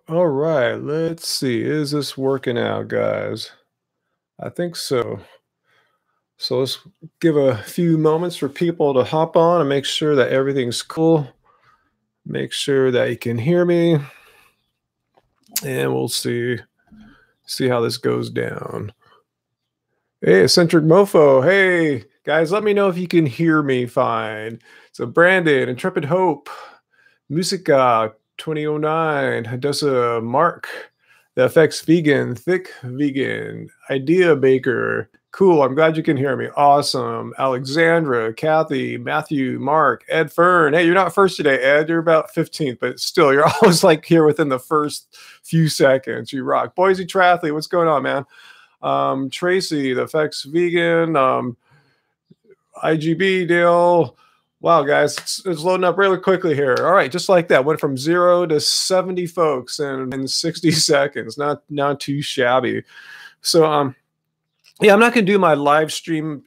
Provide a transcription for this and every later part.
All right, let's see. Is this working out, guys? I think so. So let's give a few moments for people to hop on and make sure that everything's cool. Make sure that you can hear me, and we'll see how this goes down. Hey, eccentric mofo. Hey, guys, let me know if you can hear me fine. So Brandon, Intrepid Hope, Musica 2009, Hadassah Mark, the FX Vegan, Thick Vegan, Idea Baker. Cool. I'm glad you can hear me. Awesome. Alexandra, Kathy, Matthew, Mark, Ed Fern. Hey, you're not first today, Ed. You're about 15th, but still, you're always like here within the first few seconds. You rock. Boise Triathlete, what's going on, man? Tracy, the FX Vegan, IGB deal. Wow, guys, it's loading up really quickly here. All right, just like that, went from 0 to 70 folks in 60 seconds. Not too shabby. So, yeah, I'm not gonna do my live stream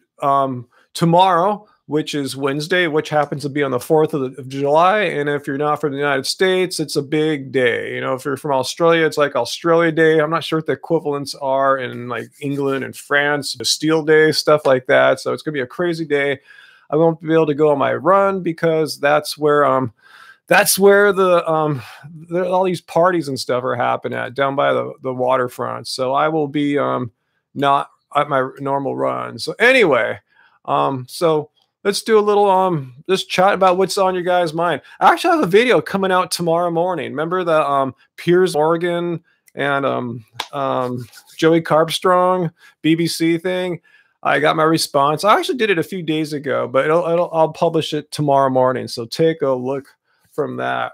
tomorrow, which is Wednesday, which happens to be on the 4th of July. And if you're not from the United States, it's a big day. You know, if you're from Australia, it's like Australia Day. I'm not sure what the equivalents are in like England and France, Bastille Day, stuff like that. So it's gonna be a crazy day. I won't be able to go on my run because that's where all these parties and stuff are happening at down by the waterfront. So I will be not at my normal run. So anyway, so let's do a little just chat about what's on your guys' mind. I actually have a video coming out tomorrow morning. Remember the Piers Morgan and Joey Carbstrong BBC thing? I got my response. I actually did it a few days ago, but I'll publish it tomorrow morning. So take a look from that.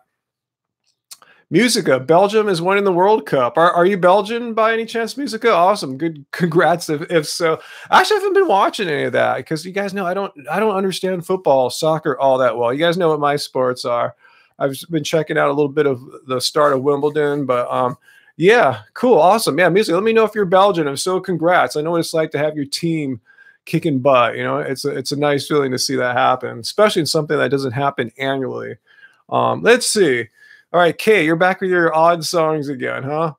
Musica, Belgium is winning the World Cup. Are you Belgian by any chance, Musica? Awesome. Good. Congrats if so. Actually, I haven't been watching any of that because you guys know I don't understand football, soccer all that well. You guys know what my sports are. I've been checking out a little bit of the start of Wimbledon, but yeah, cool, awesome. Yeah, Musica, let me know if you're Belgian. If so, congrats. I know what it's like to have your team kicking butt. You know, it's a nice feeling to see that happen, especially in something that doesn't happen annually. Let's see. All right, Kay, you're back with your odd songs again, huh?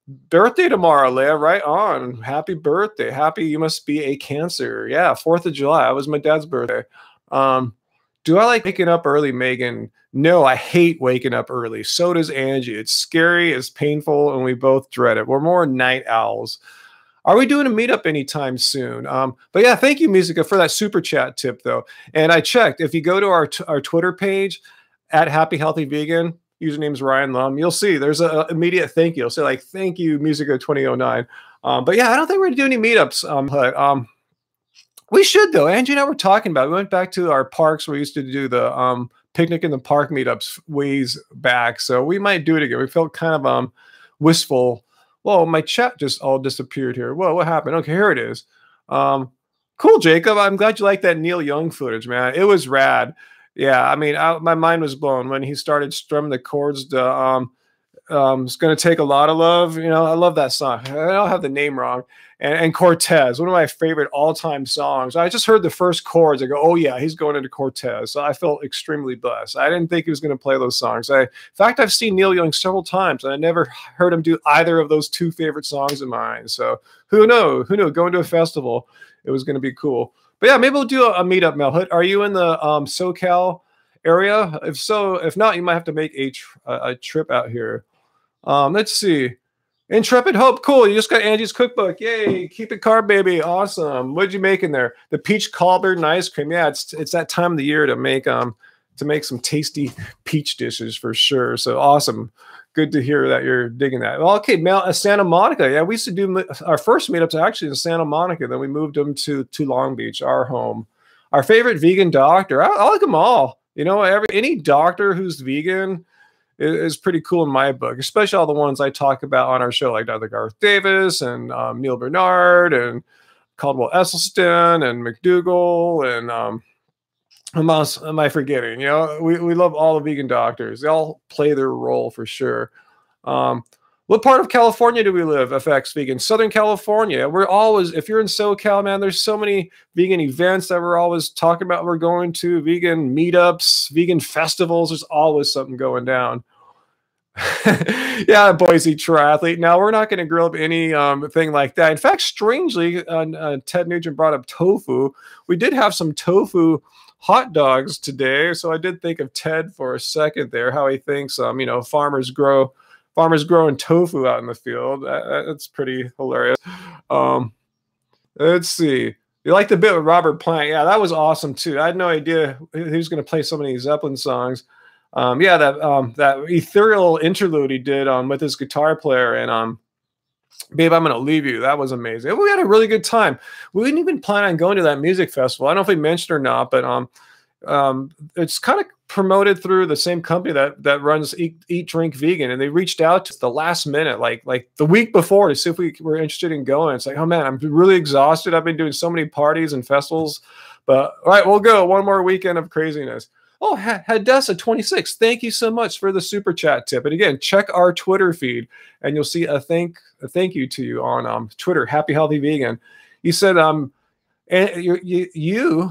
Birthday tomorrow, Leah. Right on. Happy birthday. Happy you must be a Cancer. Yeah, 4th of July. That was my dad's birthday. Um, do I like waking up early, Megan? No, I hate waking up early. So does Angie. It's scary, it's painful, and we both dread it. We're more night owls. Are we doing a meetup anytime soon? But yeah, thank you, Musica, for that super chat tip, though. And I checked. If you go to our Twitter page at Happy Healthy Vegan, username's Ryan Lum, you'll see there's an immediate thank you. It'll say like, thank you, Musica 2009. But yeah, I don't think we're going to do any meetups. But we should, though. Angie and I were talking about it. We went back to our parks where we used to do the picnic in the park meetups ways back. So we might do it again. We felt kind of wistful. Whoa, my chat just all disappeared here. Whoa, what happened? Okay, here it is. Cool, Jacob. I'm glad you like that Neil Young footage, man. It was rad. Yeah, I mean, my mind was blown when he started strumming the chords to it's going to take a lot of love. You know, I love that song. I don't have the name wrong. And Cortez, one of my favorite all-time songs. I just heard the first chords. I go, oh yeah, he's going into Cortez. So I felt extremely blessed. I didn't think he was going to play those songs. In fact, I've seen Neil Young several times, and I never heard him do either of those two favorite songs of mine. So who knows? Who knew? Going to a festival, it was going to be cool. But yeah, maybe we'll do a meetup, Melhut. Are you in the SoCal area? If so, if not, you might have to make a trip out here. Let's see. Intrepid Hope, cool. You just got Angie's cookbook. Yay, keep it carb, baby. Awesome. What'd you make in there? The peach cobbler and ice cream. Yeah, it's that time of the year to make some tasty peach dishes for sure. So awesome. Good to hear that you're digging that. Well, okay, Santa Monica. Yeah, we used to do our first meetups actually in Santa Monica. Then we moved them to Long Beach, our home. Our favorite vegan doctor. I like them all. You know, any doctor who's vegan is pretty cool in my book, especially all the ones I talk about on our show, like Dr. Garth Davis and Neil Bernard and Caldwell Esselstyn and McDougall and who else am I forgetting? You know, we love all the vegan doctors. They all play their role for sure. What part of California do we live, FX Vegan? Southern California. We're always, if you're in SoCal, man, there's so many vegan events that we're always talking about. We're going to vegan meetups, vegan festivals. There's always something going down. Yeah, Boise triathlete. Now we're not going to grill up any thing like that. In fact, strangely, Ted Nugent brought up tofu. We did have some tofu hot dogs today, so I did think of Ted for a second there. How he thinks, farmers growing tofu out in the field. That's pretty hilarious. Um, let's see. You like the bit with Robert Plant? Yeah, that was awesome too. I had no idea he was going to play so many Zeppelin songs. Yeah, that ethereal interlude he did with his guitar player and Babe, I'm Gonna Leave You. That was amazing. We had a really good time. We didn't even plan on going to that music festival. I don't know if we mentioned or not, but it's kind of promoted through the same company that runs Eat Drink Vegan, and they reached out to the last minute, like the week before, to see if we were interested in going. It's like, oh man, I'm really exhausted. I've been doing so many parties and festivals, but all right, we'll go one more weekend of craziness. Oh, Hadessa 26, thank you so much for the super chat tip. And again, check our Twitter feed, and you'll see a thank you to you on Twitter. Happy Healthy Vegan. You said and you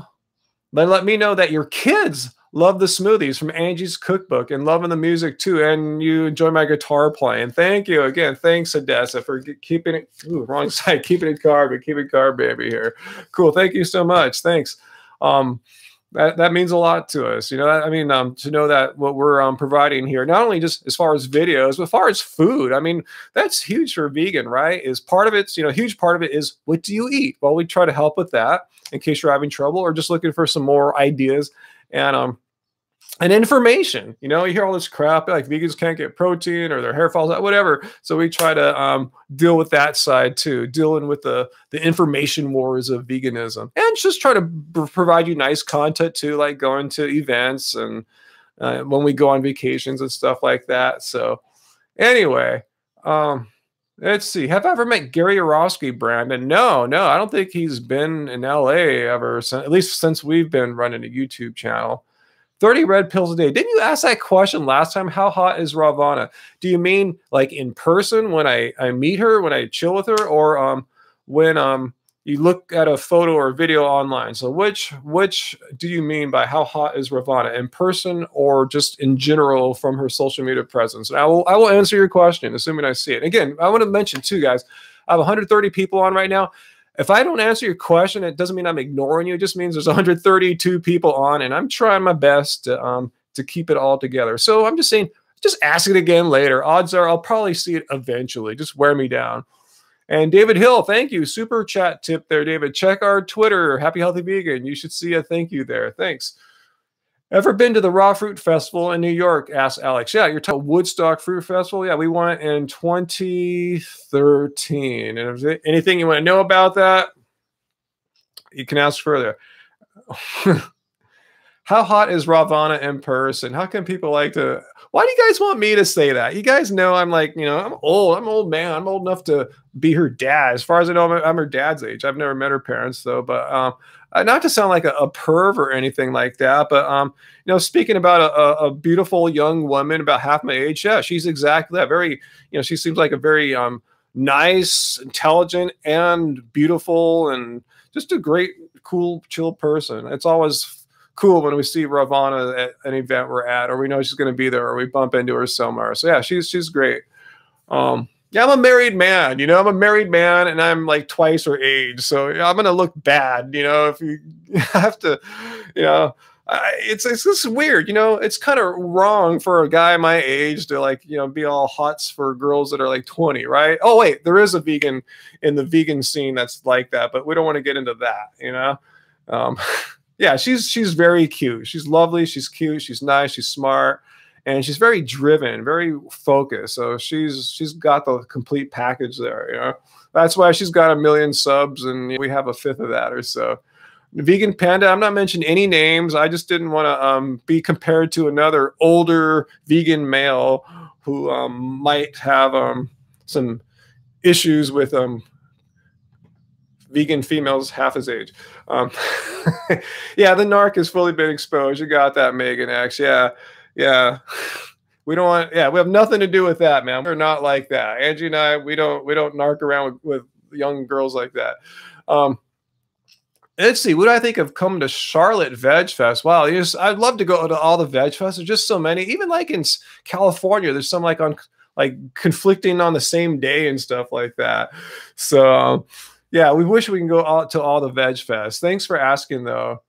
let me know that your kids love the smoothies from Angie's Cookbook and loving the music too, and you enjoy my guitar playing. Thank you again. Thanks, Hadessa, for keeping it. Ooh, wrong side. Keeping it carb, keeping carb, baby here. Cool. Thank you so much. Thanks. That means a lot to us, you know. I mean, to know that what we're providing here, not only just as far as videos, but as far as food. I mean, that's huge for vegan, right? Is part of it's, a huge part of it is, what do you eat? Well, we try to help with that in case you're having trouble or just looking for some more ideas and information. You hear all this crap like vegans can't get protein or their hair falls out, whatever. So we try to deal with that side too, dealing with the information wars of veganism, and just try to provide you nice content too, like going to events and when we go on vacations and stuff like that. So anyway, let's see. Have I ever met Gary Orosky, Brandon? No, I don't think he's been in LA ever, at least since we've been running a YouTube channel. 30 red pills a day. Didn't you ask that question last time? How hot is Ravana? Do you mean like in person when I meet her, when I chill with her, or when you look at a photo or video online? So which do you mean by how hot is Ravana, in person or just in general from her social media presence? And I will answer your question, assuming I see it. Again, I want to mention too, guys, I have 130 people on right now. If I don't answer your question, it doesn't mean I'm ignoring you. It just means there's 132 people on, and I'm trying my best to keep it all together. So I'm just saying, just ask it again later. Odds are I'll probably see it eventually. Just wear me down. And David Hill, thank you. Super chat tip there, David. Check our Twitter, Happy Healthy Vegan. You should see a thank you there. Thanks. Ever been to the Raw Fruit Festival in New York? Asked Alex. Yeah, you're talking Woodstock Fruit Festival. Yeah, we went in 2013. And if there's anything you want to know about that, you can ask further. How hot is Ravana in person? How can people like to... Why do you guys want me to say that? You guys know I'm like, I'm old. I'm an old man. I'm old enough to be her dad. As far as I know, I'm her dad's age. I've never met her parents, though. But not to sound like a perv or anything like that. But, speaking about a beautiful young woman about half my age, yeah, she's exactly that. Very, she seems like a very nice, intelligent, and beautiful, and just a great, cool, chill person. It's always cool when we see Ravana at an event we're at, or we know she's going to be there, or we bump into her somewhere. So yeah, she's great. Yeah, I'm a married man, I'm a married man, and I'm like twice her age. So I'm going to look bad, if you have to, it's just weird, it's kind of wrong for a guy my age to be all hots for girls that are like 20, right? Oh wait, there is a vegan in the vegan scene that's like that, but we don't want to get into that, Yeah, she's very cute. She's lovely. She's cute. She's nice. She's smart, and she's very driven, very focused. So she's got the complete package there. That's why she's got 1 million subs, and we have 1/5 of that or so. Vegan Panda. I'm not mentioning any names. I just didn't want to be compared to another older vegan male who might have some issues with vegan females half his age. Yeah, the narc has fully been exposed. You got that, Megan X. Yeah. We don't want. Yeah, we have nothing to do with that, man. We're not like that. Angie and I, we don't narc around with young girls like that. Let's see. What do I think of coming to Charlotte Veg Fest? Wow, I'd love to go to all the Veg Fests. There's just so many. Even like in California, there's some like on like conflicting on the same day and stuff like that. So yeah, we wish we can go out to all the Veg Fests. Thanks for asking though.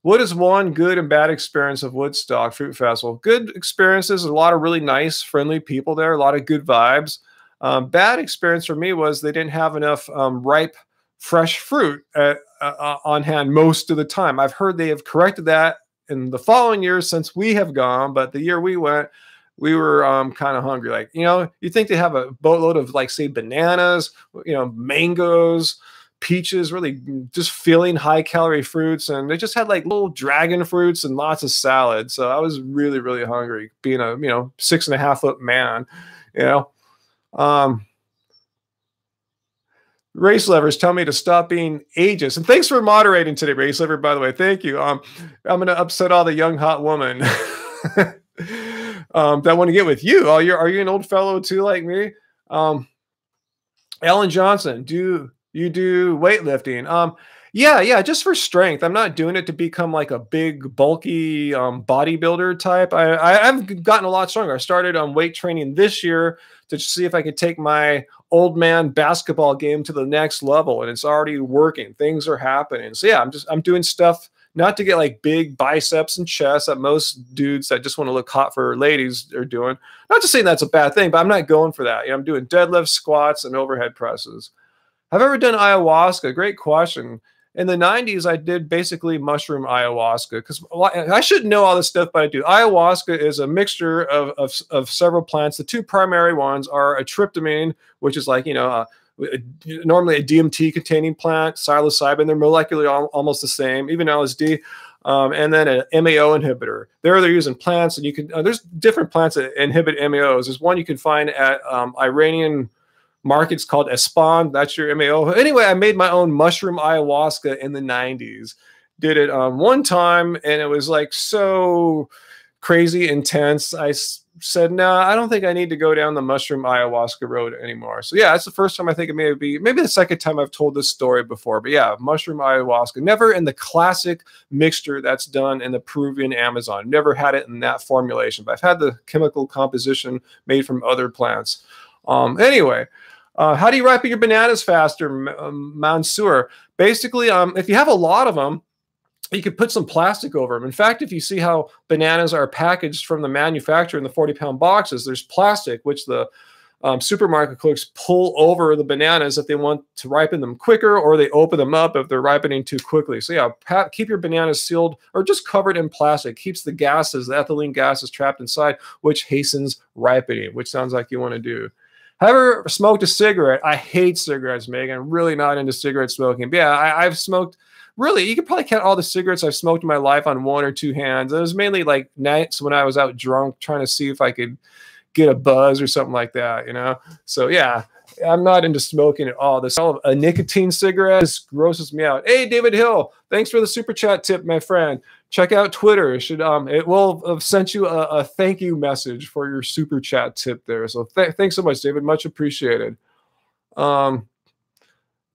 What is one good and bad experience of Woodstock Fruit Festival? Good experiences, a lot of really nice, friendly people there, a lot of good vibes. Bad experience for me was they didn't have enough ripe, fresh fruit on hand most of the time. I've heard they have corrected that in the following years since we have gone, but the year we went, we were kind of hungry. Like, you think they have a boatload of like, say, bananas, mangoes, peaches, really just filling high calorie fruits. And they just had like little dragon fruits and lots of salad. So I was really, really hungry being a, 6.5 foot man, um, Race Lovers tell me to stop being ageist. And thanks for moderating today, Race Lover, by the way. Thank you. I'm going to upset all the young, hot women that want to get with you. Are you an old fellow too, like me? Ellen Johnson, do you do weightlifting? Yeah, just for strength. I'm not doing it to become like a big, bulky bodybuilder type. I've gotten a lot stronger. I started on weight training this year to see if I could take my old man basketball game to the next level, and it's already working. Things are happening. So yeah, I'm doing stuff not to get like big biceps and chests that most dudes that just want to look hot for ladies are doing. Not to say that's a bad thing, but I'm not going for that. I'm doing deadlifts, squats, and overhead presses. Have I ever done ayahuasca? Great question. In the 90s, I did basically mushroom ayahuasca because I shouldn't know all this stuff, but I do. Ayahuasca is a mixture of several plants. The two primary ones are a tryptamine, which is like, normally a DMT containing plant, psilocybin. They're molecularly almost the same, even LSD. And then an MAO inhibitor. They're using plants, and you can, there's different plants that inhibit MAOs. There's one you can find at Iranian markets called Espan. That's your MAO. Anyway, I made my own mushroom ayahuasca in the 90s. Did it one time, and it was like so crazy intense. I said, no, I don't think I need to go down the mushroom ayahuasca road anymore. So yeah, that's the first time I think it maybe the second time I've told this story before. But yeah, mushroom ayahuasca, never in the classic mixture that's done in the Peruvian Amazon. Never had it in that formulation, but I've had the chemical composition made from other plants. Anyway, how do you ripen your bananas faster, Mansour? Basically, if you have a lot of them, you could put some plastic over them. In fact, if you see how bananas are packaged from the manufacturer in the 40-pound boxes, there's plastic, which the supermarket clerks pull over the bananas if they want to ripen them quicker, or they open them up if they're ripening too quickly. So yeah, keep your bananas sealed or just covered in plastic. Keeps the gases, the ethylene gases trapped inside, which hastens ripening, which sounds like you want to do. Have you ever smoked a cigarette? I hate cigarettes, Megan. I'm really not into cigarette smoking. But yeah, I've smoked. Really, you could probably count all the cigarettes I've smoked in my life on one or two hands. It was mainly like nights when I was out drunk trying to see if I could get a buzz or something like that, So yeah, I'm not into smoking at all. The smell of a nicotine cigarette just grosses me out. Hey, David Hill, thanks for the super chat tip, my friend. Check out Twitter. It will have sent you a thank you message for your super chat tip there. So thanks so much, David. Much appreciated.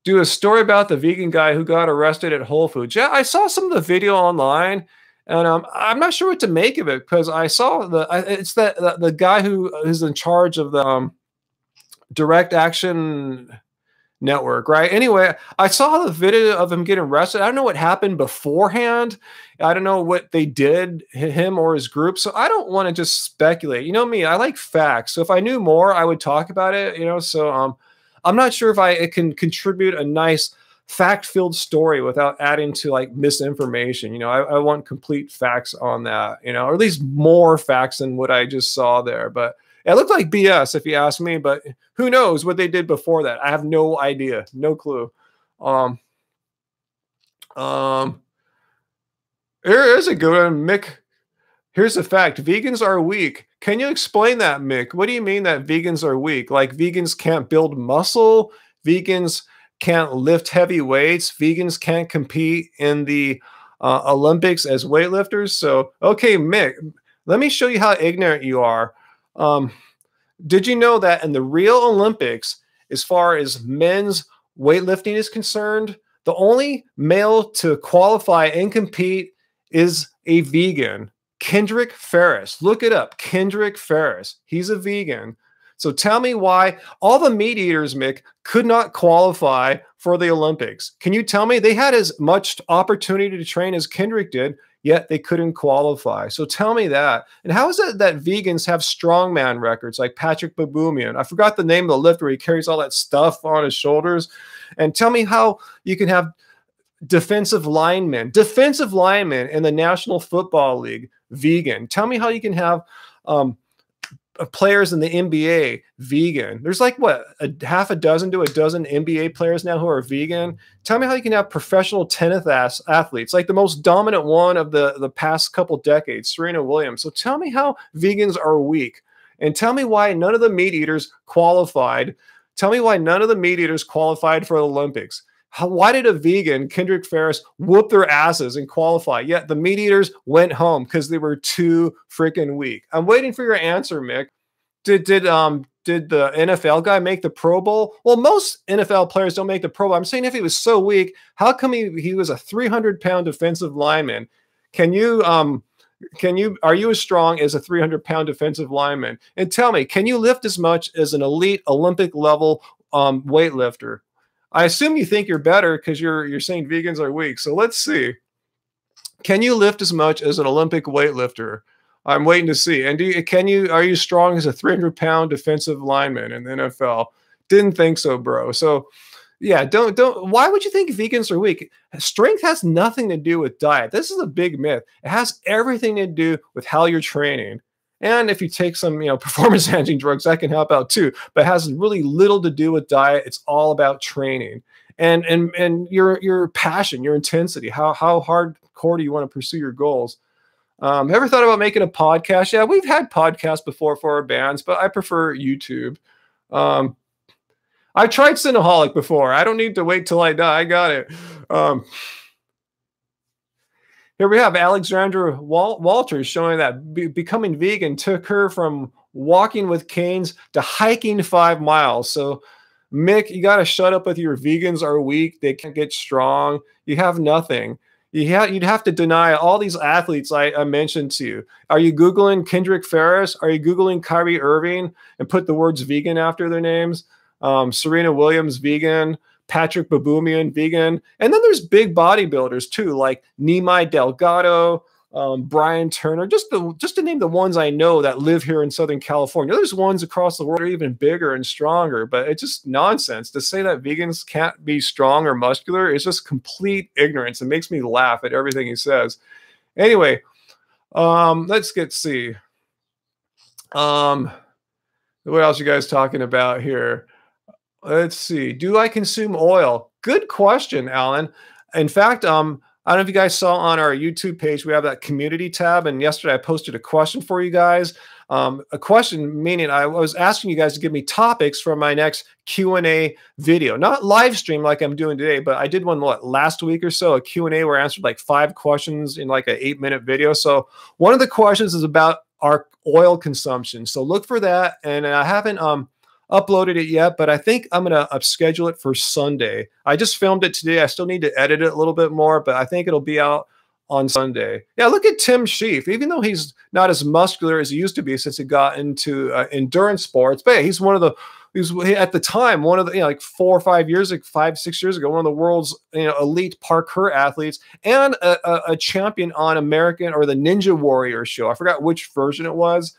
Do a story about the vegan guy who got arrested at Whole Foods. Yeah, I saw some of the video online, and I'm not sure what to make of it because I saw it's the guy who is in charge of the Direct Action Network, right? Anyway, I saw the video of him getting arrested. I don't know what happened beforehand. I don't know what they did, him or his group. So I don't want to just speculate. You know me, I like facts. So if I knew more, I would talk about it, So I'm not sure if it can contribute a nice fact-filled story without adding to like misinformation. I want complete facts on that, or at least more facts than what I just saw there. But it looked like BS if you ask me, but who knows what they did before that? I have no idea, no clue. Here is a good one, Mick. Here's a fact. Vegans are weak. Can you explain that, Mick? What do you mean that vegans are weak? Like vegans can't build muscle? Vegans can't lift heavy weights? Vegans can't compete in the Olympics as weightlifters? So, okay, Mick, let me show you how ignorant you are. Did you know that in the real Olympics, as far as men's weightlifting is concerned, The only male to qualify and compete is a vegan. Kendrick Ferris. Look it up. Kendrick Ferris. He's a vegan. So tell me why all the meat eaters, Mick, could not qualify for the Olympics. Can you tell me they had as much opportunity to train as Kendrick did, yet they couldn't qualify? So tell me that. And how is it that vegans have strongman records like Patrick Baboumian? I forgot the name of the lifter. He carries all that stuff on his shoulders. And tell me how you can have defensive linemen in the National Football League, vegan. Tell me how you can have players in the NBA vegan. There's like what, half a dozen to a dozen NBA players now who are vegan. Tell me how you can have professional tennis athletes, like the most dominant one of the past couple decades, Serena Williams. So tell me how vegans are weak, and tell me why none of the meat eaters qualified. Tell me why none of the meat eaters qualified for the Olympics. Why did a vegan, Kendrick Ferris, whoop their asses and qualify? Yet the meat eaters went home because they were too freaking weak. I'm waiting for your answer, Mick. Did the NFL guy make the Pro Bowl? Well, most NFL players don't make the Pro Bowl. I'm saying if he was so weak, how come he was a 300-pound defensive lineman? Are you as strong as a 300-pound defensive lineman? And tell me, can you lift as much as an elite Olympic level weightlifter? I assume you think you're better because you're saying vegans are weak. So let's see. Can you lift as much as an Olympic weightlifter? I'm waiting to see. And are you strong as a 300-pound defensive lineman in the NFL? Didn't think so, bro. So yeah, why would you think vegans are weak? Strength has nothing to do with diet. This is a big myth. It has everything to do with how you're training. And if you take some, performance enhancing drugs, that can help out too. But it has really little to do with diet. It's all about training and your passion, your intensity. How hardcore do you want to pursue your goals? Ever thought about making a podcast? Yeah, we've had podcasts before for our bands, but I prefer YouTube. I tried Cinnaholic before. I don't need to wait till I die. I got it. Here we have Alexandra Walters showing that becoming vegan took her from walking with canes to hiking 5 miles. So, Mick, you got to shut up with your vegans are weak. They can't get strong. You have nothing. You'd have to deny all these athletes I mentioned to you. Are you Googling Kendrick Ferris? Are you Googling Kyrie Irving and put the words vegan after their names? Serena Williams, vegan. Patrick Baboumian, vegan. And then there's big bodybuilders too, like Nimai Delgado, Brian Turner, just to name the ones I know that live here in Southern California. There's ones across the world that are even bigger and stronger, but it's just nonsense to say that vegans can't be strong or muscular. It's just complete ignorance. It makes me laugh at everything he says. Anyway, let's see. What else you guys talking about here? Let's see. Do I consume oil? Good question, Alan. In fact, I don't know if you guys saw on our YouTube page, we have that community tab. And yesterday I posted a question for you guys. A question meaning I was asking you guys to give me topics for my next Q&A video. Not live stream like I'm doing today, but I did one last week or so, a Q&A where I answered like 5 questions in like an 8-minute video. So one of the questions is about our oil consumption. So look for that. And I haven't uploaded it yet, but I think I'm going to schedule it for Sunday. I just filmed it today. I still need to edit it a little bit more, but I think it'll be out on Sunday. Yeah, look at Tim Sheaf. Even though he's not as muscular as he used to be since he got into endurance sports, but yeah, he's at the time one of the like 4 or 5 years, like 5, 6 years ago, one of the world's elite parkour athletes and a champion on American or the Ninja Warrior show. I forgot which version it was.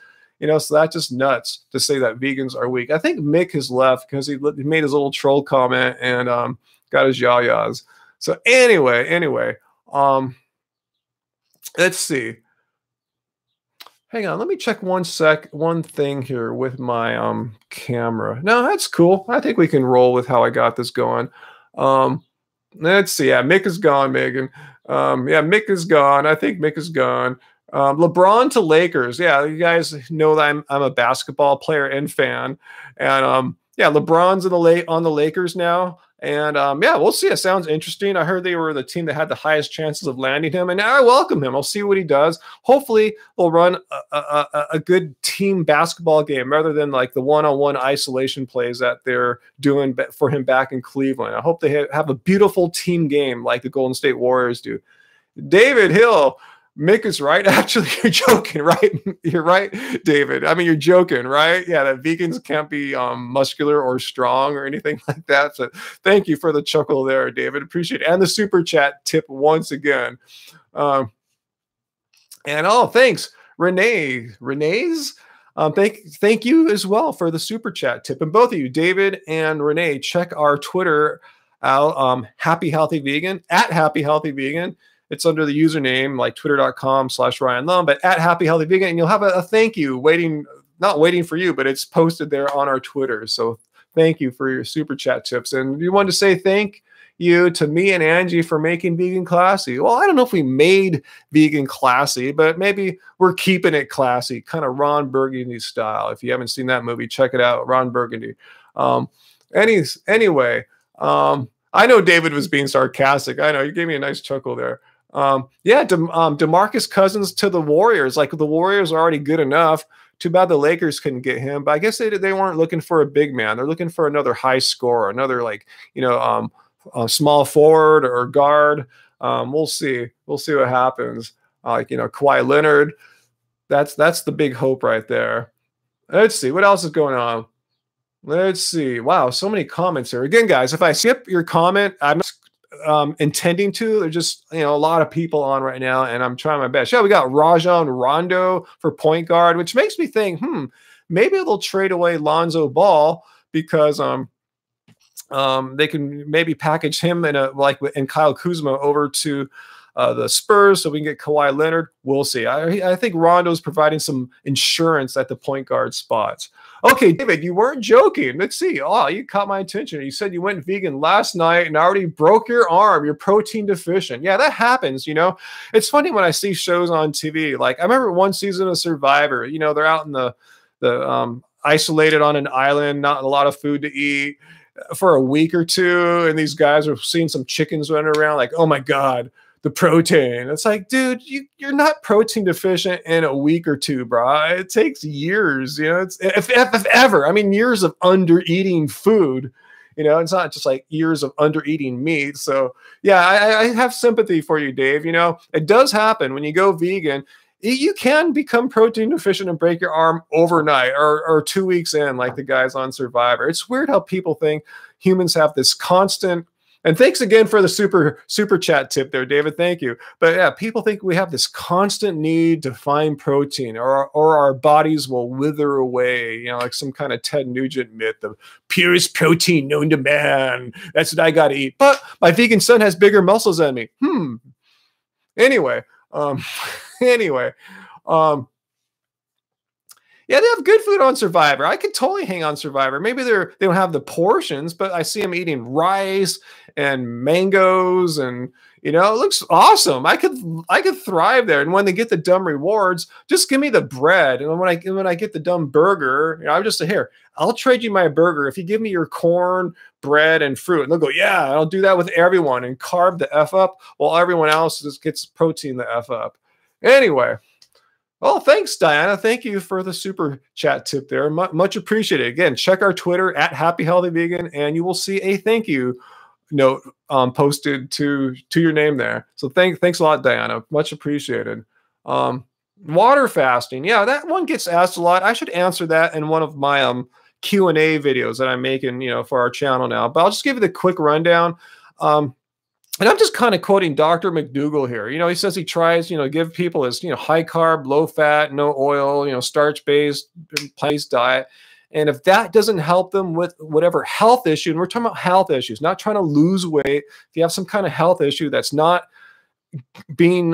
So that's just nuts to say that vegans are weak. I think Mick has left because he made his little troll comment and got his yayas. So anyway, let's see. Hang on, let me check one thing here with my camera. No, that's cool. I think we can roll with how I got this going. Let's see. Yeah, Mick is gone, Megan. Yeah, Mick is gone. I think Mick is gone. LeBron to Lakers. Yeah, you guys know that I'm a basketball player and fan. And yeah, LeBron's in the on the Lakers now. And yeah, we'll see. It sounds interesting. I heard they were the team that had the highest chances of landing him, and I welcome him. I'll see what he does. Hopefully, they'll run a good team basketball game rather than like the one-on-one isolation plays that they're doing for him back in Cleveland. I hope they have a beautiful team game like the Golden State Warriors do. David Hill, Mick is right. Actually, you're joking, right? You're right, David. I mean, you're joking, right? Yeah, that vegans can't be muscular or strong or anything like that. So thank you for the chuckle there, David. Appreciate it. And the super chat tip once again. And oh, thanks, Renee. Renee's. Thank you as well for the super chat tip. And both of you, David and Renee, check our Twitter out, Happy Healthy Vegan, at Happy Healthy Vegan. It's under the username like twitter.com/Ryan Lum, but at Happy Healthy Vegan, and you'll have a thank you waiting, not waiting for you, but it's posted there on our Twitter. So thank you for your super chat tips. And we wanted to say thank you to me and Angie for making vegan classy. Well, I don't know if we made vegan classy, but maybe we're keeping it classy, kind of Ron Burgundy style. If you haven't seen that movie, check it out, Ron Burgundy. Anyway, I know David was being sarcastic. I know you gave me a nice chuckle there. Yeah, DeMarcus Cousins to the Warriors. Like the Warriors are already good enough. Too bad the Lakers couldn't get him. But I guess they weren't looking for a big man. They're looking for another high scorer, another like small forward or guard. We'll see. We'll see what happens. Kawhi Leonard. That's the big hope right there. Let's see what else is going on. Let's see. Wow, so many comments here. Again, guys, if I skip your comment, I'm not intending to. There's just a lot of people on right now, and I'm trying my best. Yeah, we got Rajon Rondo for point guard, which makes me think, maybe they'll trade away Lonzo Ball because they can maybe package him and Kyle Kuzma over to the Spurs so we can get Kawhi Leonard. We'll see. I think Rondo's providing some insurance at the point guard spots. Okay, David, you weren't joking. Let's see. Oh, you caught my attention. You said you went vegan last night and already broke your arm. You're protein deficient. Yeah, that happens, It's funny when I see shows on TV. Like I remember one season of Survivor. They're out in the isolated on an island, not a lot of food to eat for a week or two, and these guys are seeing some chickens running around like, oh my God, the protein. It's like, dude, you're not protein deficient in a week or two, bro. It takes years, it's if ever. I mean, years of under eating food. It's not just like years of under eating meat. So yeah, I have sympathy for you, Dave. It does happen when you go vegan. You can become protein deficient and break your arm overnight or 2 weeks in, like the guys on Survivor. It's weird how people think humans have this constant. And thanks again for the super chat tip there, David. Thank you. But yeah, people think we have this constant need to find protein or our bodies will wither away, like some kind of Ted Nugent myth of purest protein known to man. That's what I got to eat. But my vegan son has bigger muscles than me. Anyway, yeah, they have good food on Survivor. I could totally hang on Survivor. Maybe they don't have the portions, but I see them eating rice and mangoes, and it looks awesome. I could thrive there. And when they get the dumb rewards, just give me the bread. And when I get the dumb burger, I'm just here. I'll trade you my burger if you give me your corn, bread, and fruit. And they'll go, yeah, I'll do that with everyone and carb the F up while everyone else just gets protein the F up. Anyway. Oh, thanks, Diana. Thank you for the super chat tip there. Much appreciated. Again, check our Twitter at Happy Healthy Vegan, and you will see a thank you note posted to your name there. So thanks a lot, Diana. Much appreciated. Water fasting. Yeah, that one gets asked a lot. I should answer that in one of my Q&A videos that I'm making, for our channel now. But I'll just give you the quick rundown. And I'm just kind of quoting Dr. McDougall here. He says he tries, give people his, high carb, low fat, no oil, starch-based, plant-based diet. And if that doesn't help them with whatever health issue, and we're talking about health issues, not trying to lose weight. If you have some kind of health issue that's not being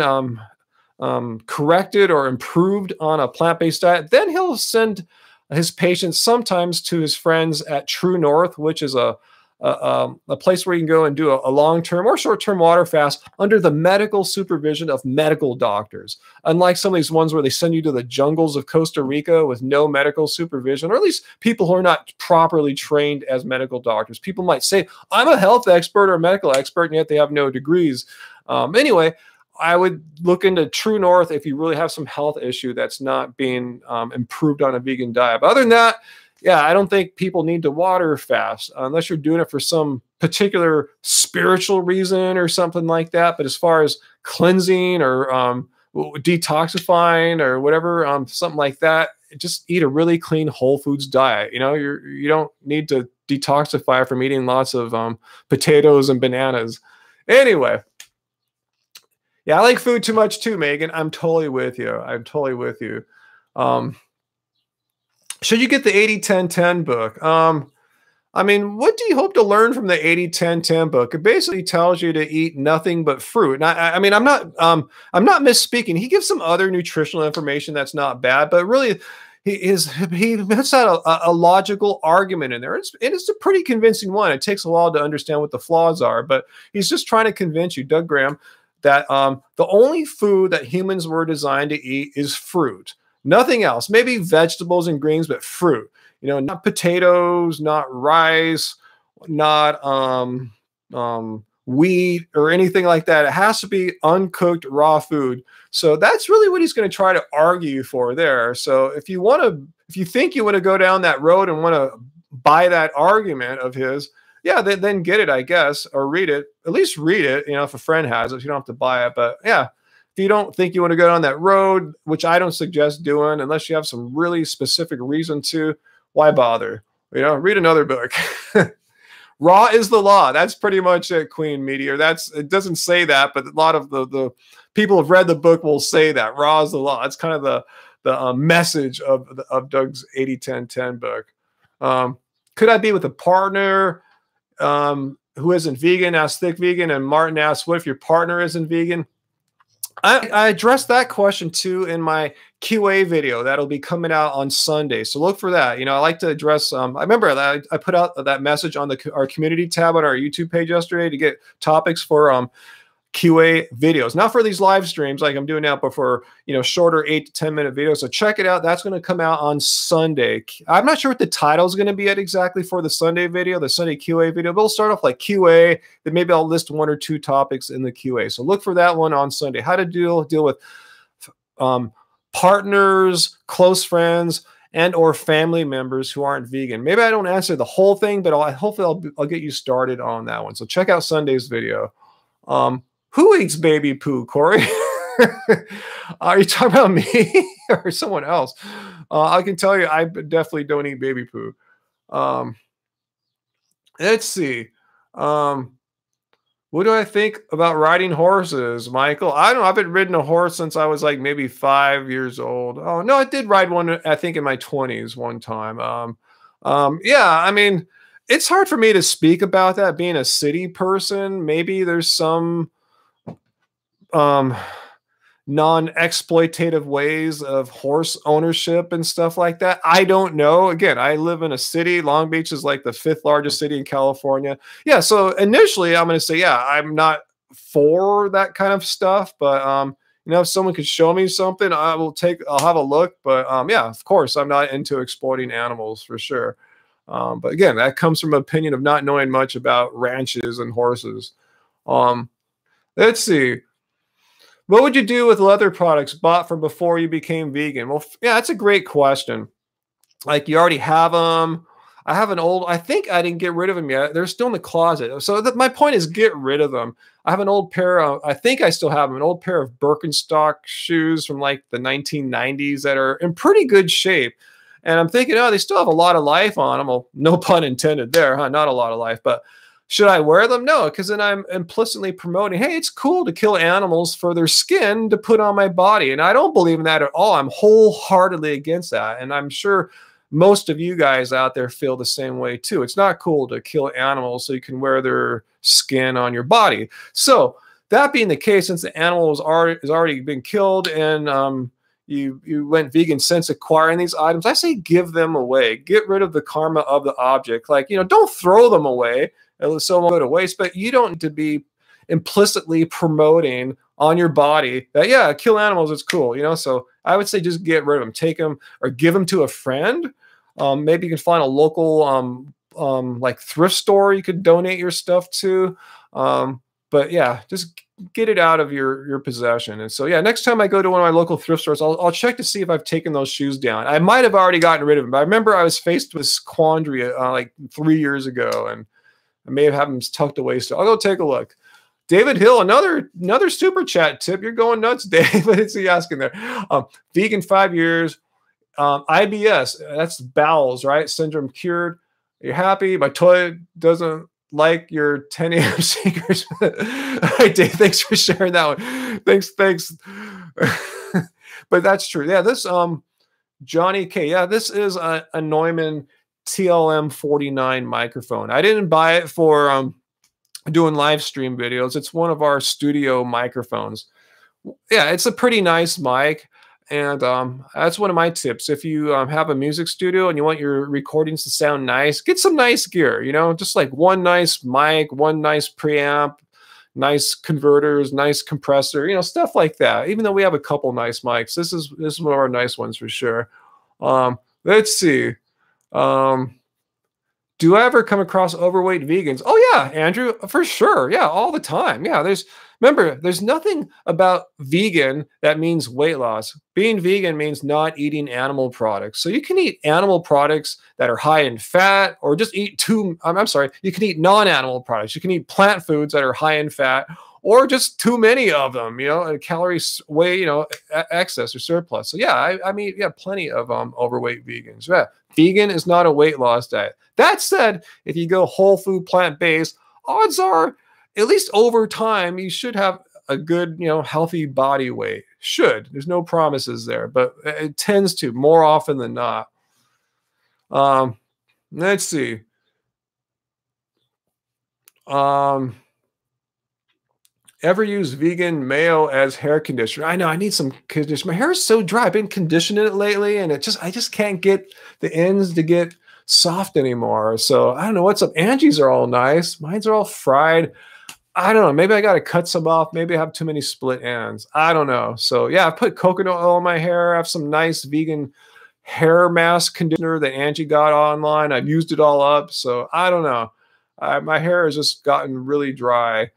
corrected or improved on a plant-based diet, then he'll send his patients sometimes to his friends at True North, which is a a place where you can go and do a long-term or short-term water fast under the medical supervision of medical doctors. Unlike some of these ones where they send you to the jungles of Costa Rica with no medical supervision, or at least people who are not properly trained as medical doctors. People might say, I'm a health expert or a medical expert, and yet they have no degrees. Anyway, I would look into True North if you really have some health issue that's not being improved on a vegan diet. But other than that, yeah, I don't think people need to water fast unless you're doing it for some particular spiritual reason or something like that. But as far as cleansing or detoxifying or whatever, something like that, just eat a really clean whole foods diet. You know, you don't need to detoxify from eating lots of potatoes and bananas. Anyway. Yeah, I like food too much too, Megan. I'm totally with you. I'm totally with you. Should you get the 80-10-10 book? I mean, what do you hope to learn from the 80-10-10 book? It basically tells you to eat nothing but fruit. And I mean, I'm not misspeaking. He gives some other nutritional information that's not bad, but really he puts out a logical argument in there. It's a pretty convincing one. It takes a while to understand what the flaws are, but he's just trying to convince you, Doug Graham, that the only food that humans were designed to eat is fruit. Nothing else. Maybe vegetables and greens, but fruit. You know, not potatoes, not rice, not wheat or anything like that. It has to be uncooked raw food. So that's really what he's going to try to argue for there. So if you think you want to go down that road and want to buy that argument of his, yeah, then get it, I guess, or read it. At least read it, you know, if a friend has it. You don't have to buy it. But yeah, if you don't think you want to go down that road, which I don't suggest doing unless you have some really specific reason to, why bother? You know, read another book. Raw is the law. That's pretty much it, Queen Meteor. It doesn't say that, but a lot of the people who've read the book will say that. Raw is the law. That's kind of the message of Doug's 80-10-10 book. Could I be with a partner who isn't vegan? Asked Thick Vegan, and Martin asked, what if your partner isn't vegan? I addressed that question too in my QA video that'll be coming out on Sunday. So look for that. You know, I like to address, I remember that I put out that message on our community tab on our YouTube page yesterday to get topics for QA videos, not for these live streams like I'm doing now, but for, you know, shorter 8 to 10 minute videos. So check it out. That's going to come out on Sunday. I'm not sure what the title is going to be at exactly for the Sunday video, the Sunday QA video, but we'll start off like QA. Then maybe I'll list 1 or 2 topics in the QA. So look for that one on Sunday. How to deal with partners, close friends, and or family members who aren't vegan. Maybe I don't answer the whole thing, but hopefully I'll get you started on that one. So check out Sunday's video. Who eats baby poo, Corey? Are you talking about me or someone else? I can tell you, I definitely don't eat baby poo. Let's see. What do I think about riding horses, Michael? I don't know. I haven't ridden a horse since I was like maybe 5 years old. Oh, no, I did ride one, I think, in my 20s one time. Yeah, I mean, it's hard for me to speak about that being a city person. Maybe there's some non-exploitative ways of horse ownership and stuff like that. I don't know. Again, I live in a city. Long Beach is like the 5th largest city in California. Yeah, so initially I'm going to say, yeah, I'm not for that kind of stuff, but you know, if someone could show me something, I'll have a look. But yeah, of course, I'm not into exploiting animals for sure. But again, that comes from an opinion of not knowing much about ranches and horses. Let's see. What would you do with leather products bought from before you became vegan? Well, yeah, that's a great question. Like, you already have them. I have an old, I think I didn't get rid of them yet. They're still in the closet. So my point is, get rid of them. I have an old pair of, I think I still have them, an old pair of Birkenstock shoes from like the 1990s that are in pretty good shape. And I'm thinking, oh, they still have a lot of life on them. Well, no pun intended there, huh? Not a lot of life, but should I wear them? No, because then I'm implicitly promoting, hey, it's cool to kill animals for their skin to put on my body. And I don't believe in that at all. I'm wholeheartedly against that. And I'm sure most of you guys out there feel the same way too. It's not cool to kill animals so you can wear their skin on your body. So that being the case, since the animal has already been killed and you went vegan since acquiring these items, I say give them away. Get rid of the karma of the object. Like, you know, don't throw them away. so it won't go to waste. But you don't need to be implicitly promoting on your body that, yeah, kill animals, it's cool, you know. So I would say just get rid of them, take them or give them to a friend. Maybe you can find a local like thrift store you could donate your stuff to. But yeah, just get it out of your possession. And so yeah, next time I go to one of my local thrift stores, I'll check to see if I've taken those shoes down. I might have already gotten rid of them, but I remember I was faced with this quandary like 3 years ago, and I may have them tucked away. So I'll go take a look. David Hill, another super chat tip. You're going nuts, Dave. What is he asking there? Vegan 5 years. IBS, that's bowels, right? Syndrome cured. You're happy. My toilet doesn't like your 10 a.m. sneakers. All right, Dave, thanks for sharing that one. Thanks. But that's true. Yeah, this Johnny K. Yeah, this is a Neumann TLM 49 microphone. I didn't buy it for doing live stream videos. It's one of our studio microphones. Yeah, it's a pretty nice mic. And that's one of my tips. If you have a music studio and you want your recordings to sound nice, get some nice gear, you know, just like one nice mic, one nice preamp, nice converters, nice compressor, you know, stuff like that. Even though we have a couple nice mics, this is one of our nice ones for sure. Let's see. Do I ever come across overweight vegans? Oh yeah, Andrew, for sure. Yeah, all the time. Yeah, remember, there's nothing about vegan that means weight loss. Being vegan means not eating animal products. So you can eat animal products that are high in fat, or just eat I'm sorry, you can eat non-animal products. You can eat plant foods that are high in fat, or just too many of them, you know, calories way, you know, excess or surplus. So yeah, I mean, yeah, plenty of overweight vegans. Yeah, vegan is not a weight loss diet. That said, if you go whole food plant-based, odds are, at least over time, you should have a good, you know, healthy body weight. Should. There's no promises there, but it tends to more often than not. Let's see. Ever use vegan mayo as hair conditioner? I know I need some conditioner. My hair is so dry. I've been conditioning it lately, and I just can't get the ends to get soft anymore. So I don't know what's up. Angie's are all nice. Mine's are all fried. I don't know. Maybe I got to cut some off. Maybe I have too many split ends. I don't know. So yeah, I put coconut oil in my hair. I have some nice vegan hair mask conditioner that Angie got online. I've used it all up. So I don't know. My hair has just gotten really dry.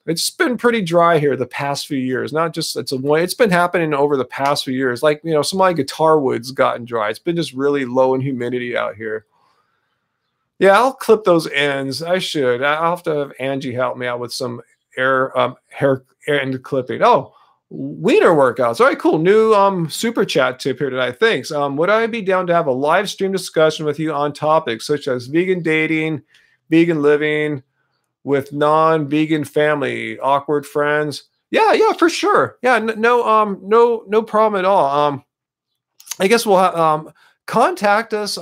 It's been pretty dry here the past few years. Not just it's been happening over the past few years. Like, you know, some of my guitar wood's gotten dry. It's been just really low in humidity out here. Yeah, I'll clip those ends. I should. I'll have to have Angie help me out with some hair end clipping. Oh, wiener workouts. All right, cool. New super chat tip here tonight. Thanks. Would I be down to have a live stream discussion with you on topics such as vegan dating, vegan living with non-vegan family, awkward friends? Yeah, for sure. Yeah, no problem at all. I guess we'll contact us.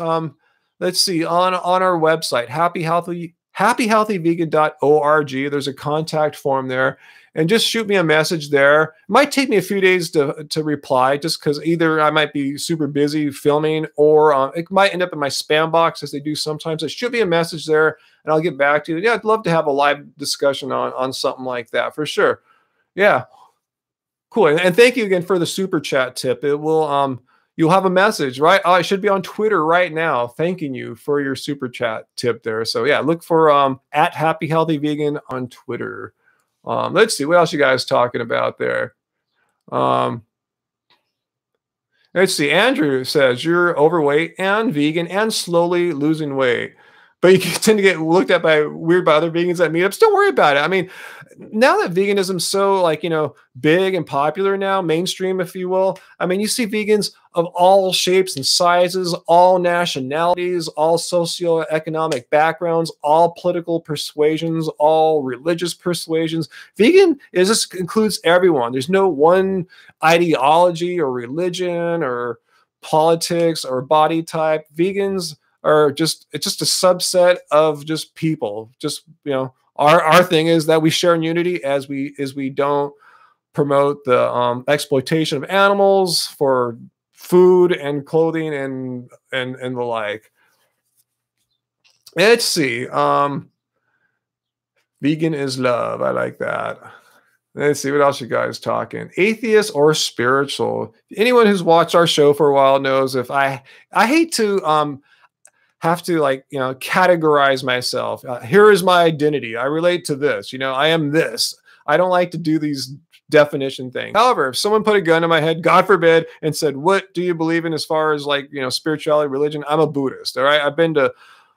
Let's see, on our website, happyhealthyvegan.org. There's a contact form there, and just shoot me a message there. It might take me a few days to reply, just because either I might be super busy filming, or it might end up in my spam box, as they do sometimes. So shoot me a message there, and I'll get back to you. Yeah, I'd love to have a live discussion on something like that for sure. Yeah, cool. And thank you again for the super chat tip. It will you'll have a message, right? Oh, I should be on Twitter right now thanking you for your super chat tip there. So yeah, look for at Happy Healthy Vegan on Twitter. Let's see, what else you guys talking about there? Let's see, Andrew says you're overweight and vegan and slowly losing weight, but you tend to get looked at by other vegans at meetups. Don't worry about it. I mean, now that veganism's so, like, you know, big and popular now, mainstream, if you will. I mean, you see vegans of all shapes and sizes, all nationalities, all socioeconomic backgrounds, all political persuasions, all religious persuasions. Vegan includes everyone. There's no one ideology or religion or politics or body type. Vegans are it's just a subset of just people. Just, you know, our thing is that we share in unity as we don't promote the exploitation of animals for food and clothing and the like. Let's see. Vegan is love. I like that. Let's see what else you guys talking. Atheist or spiritual? Anyone who's watched our show for a while knows if I hate to have to, like, categorize myself. Here is my identity. I relate to this. I am this. I don't like to do these definition things. However, if someone put a gun to my head, God forbid, and said, "What do you believe in as far as, like, spirituality, religion?" I'm a Buddhist. All right.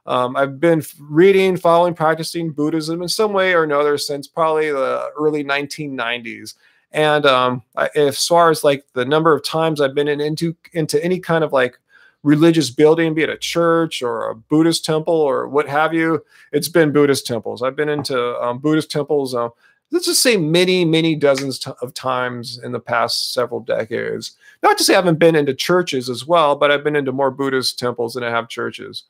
I've been reading, following, practicing Buddhism in some way or another since probably the early 1990s. And as far as like the number of times I've been into any kind of like religious building, be it a church or a Buddhist temple or what have you, it's been Buddhist temples. I've been into Buddhist temples. Let's just say many dozens of times in the past several decades. Not to say I haven't been into churches as well, but I've been into more Buddhist temples than I have churches.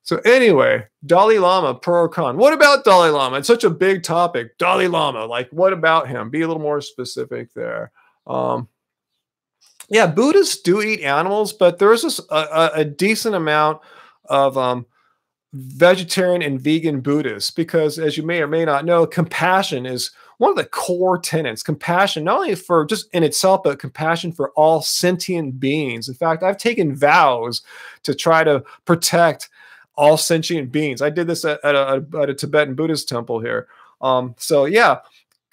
So anyway, Dalai Lama, pro or con? What about Dalai Lama? It's such a big topic. Dalai Lama, like, what about him? Be a little more specific there. Yeah, Buddhists do eat animals, but there's a decent amount of vegetarian and vegan Buddhists, because as you may or may not know, compassion is one of the core tenets. Compassion, not only for just in itself, but compassion for all sentient beings. In fact, I've taken vows to try to protect all sentient beings. I did this at a Tibetan Buddhist temple here. So yeah,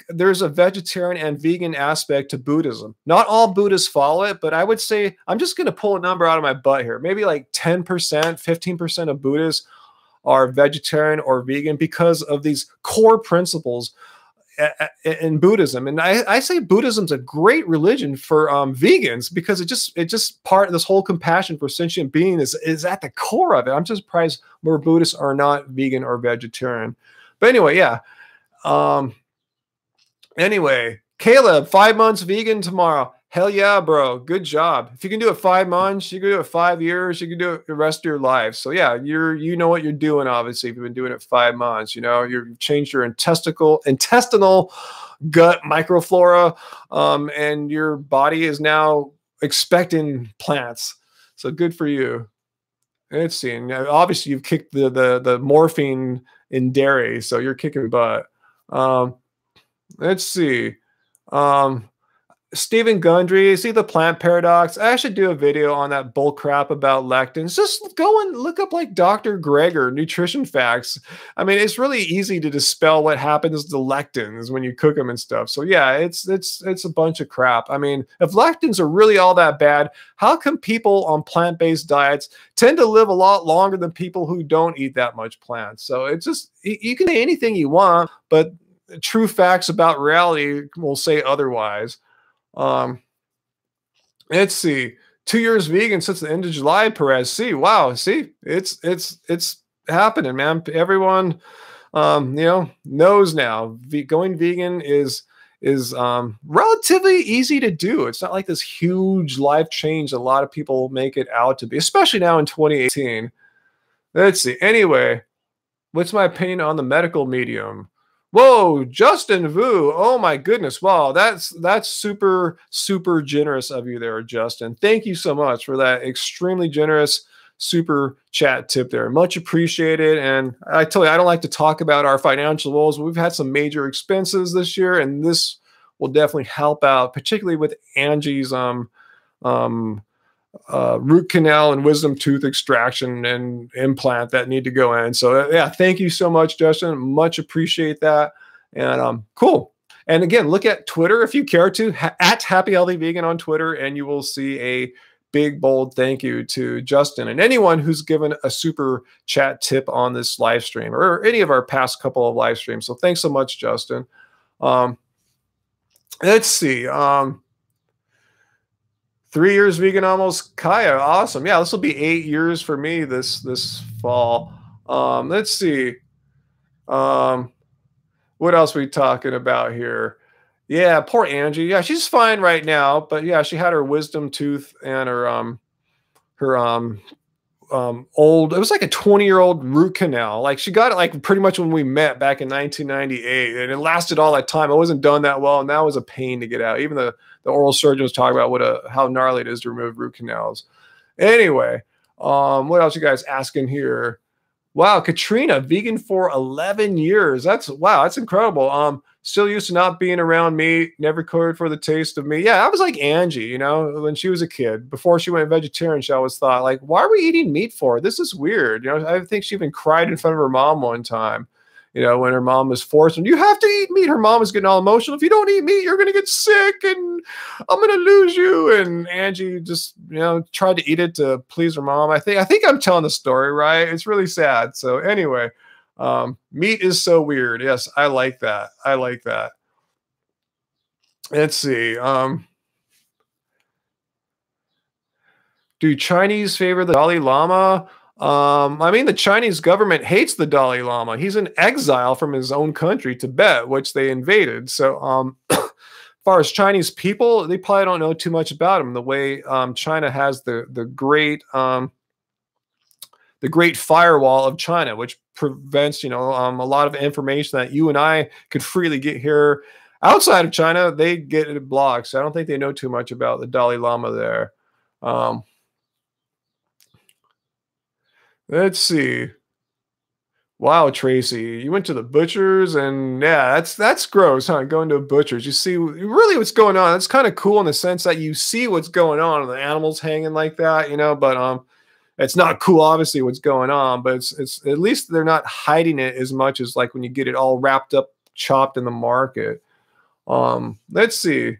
there's a vegetarian and vegan aspect to Buddhism. Not all Buddhists follow it, but I would say, I'm just going to pull a number out of my butt here. Maybe like 10%, 15% of Buddhists are vegetarian or vegan because of these core principles in Buddhism. And I say Buddhism's a great religion for vegans, because it just part of this whole compassion for sentient beings is at the core of it. I'm just surprised more Buddhists are not vegan or vegetarian. But anyway, yeah. Anyway, Caleb, 5 months vegan tomorrow. Hell yeah, bro. Good job. If you can do it 5 months, you can do it 5 years, you can do it the rest of your life. So yeah, you know what you're doing, obviously, if you've been doing it 5 months. You've changed your intestinal gut microflora, and your body is now expecting plants. So good for you. Let's see. Now, obviously, you've kicked the morphine in dairy, so you're kicking butt. Let's see. Stephen Gundry, see the plant paradox? I should do a video on that bull crap about lectins. Just go and look up like Dr. Greger, nutrition facts. I mean, it's really easy to dispel what happens to lectins when you cook them and stuff. So yeah, it's a bunch of crap. I mean, if lectins are really all that bad, how come people on plant-based diets tend to live a lot longer than people who don't eat that much plants? So it's just, you can say anything you want, but true facts about reality will say otherwise. Let's see. 2 years vegan since the end of July, Perez. See, wow. See, it's happening, man. Everyone, knows now. Going vegan is relatively easy to do. It's not like this huge life change a lot of people make it out to be, especially now in 2018. Let's see. Anyway, what's my opinion on the medical medium? Whoa, Justin Vu. Oh my goodness. Wow. That's super, super generous of you there, Justin. Thank you so much for that extremely generous super chat tip there. Much appreciated. And I tell you, I don't like to talk about our financial woes. We've had some major expenses this year, and this will definitely help out, particularly with Angie's root canal and wisdom tooth extraction and implant that need to go in. So yeah, thank you so much, Justin. Much appreciate that. And cool. And again, look at Twitter if you care to, at Happy Healthy Vegan on Twitter, and you will see a big, bold thank you to Justin and anyone who's given a super chat tip on this live stream or any of our past couple of live streams. So thanks so much, Justin. Let's see. 3 years vegan almost. Kaya, awesome. Yeah, this will be 8 years for me this fall. Let's see. What else are we talking about here? Yeah, poor Angie. Yeah, she's fine right now, but yeah, she had her wisdom tooth and her old, it was like a 20-year-old root canal. Like she got it like pretty much when we met back in 1998, and it lasted all that time. It wasn't done that well, and that was a pain to get out. Even the oral surgeon was talking about how gnarly it is to remove root canals. Anyway, what else you guys asking here? Wow, Katrina, vegan for 11 years. That's wow, that's incredible. Still used to not being around meat, never cared for the taste of meat. Yeah, I was like Angie, you know, when she was a kid. Before she went vegetarian, she always thought, like, why are we eating meat for? This is weird. You know, I think she even cried in front of her mom one time, you know, when her mom was forcing, you have to eat meat. Her mom was getting all emotional. If you don't eat meat, you're going to get sick and I'm going to lose you. And Angie just, you know, tried to eat it to please her mom. I think I'm telling the story right. It's really sad. So anyway, meat is so weird. Yes, I like that. I like that. Let's see. Do Chinese favor the Dalai Lama? I mean, the Chinese government hates the Dalai Lama. He's in exile from his own country, Tibet, which they invaded. So, as far as Chinese people, they probably don't know too much about him. The way China has the great firewall of China, which prevents, you know, a lot of information that you and I could freely get here outside of China. They get it blocked. So I don't think they know too much about the Dalai Lama there. Let's see. Wow, Tracy, you went to the butchers, and yeah, that's gross, huh? Going to a butcher's, you see really what's going on. It's kind of cool in the sense that you see what's going on, and the animals hanging like that, you know. But it's not cool, obviously, what's going on. But it's at least they're not hiding it as much as like when you get it all wrapped up, chopped in the market. Let's see.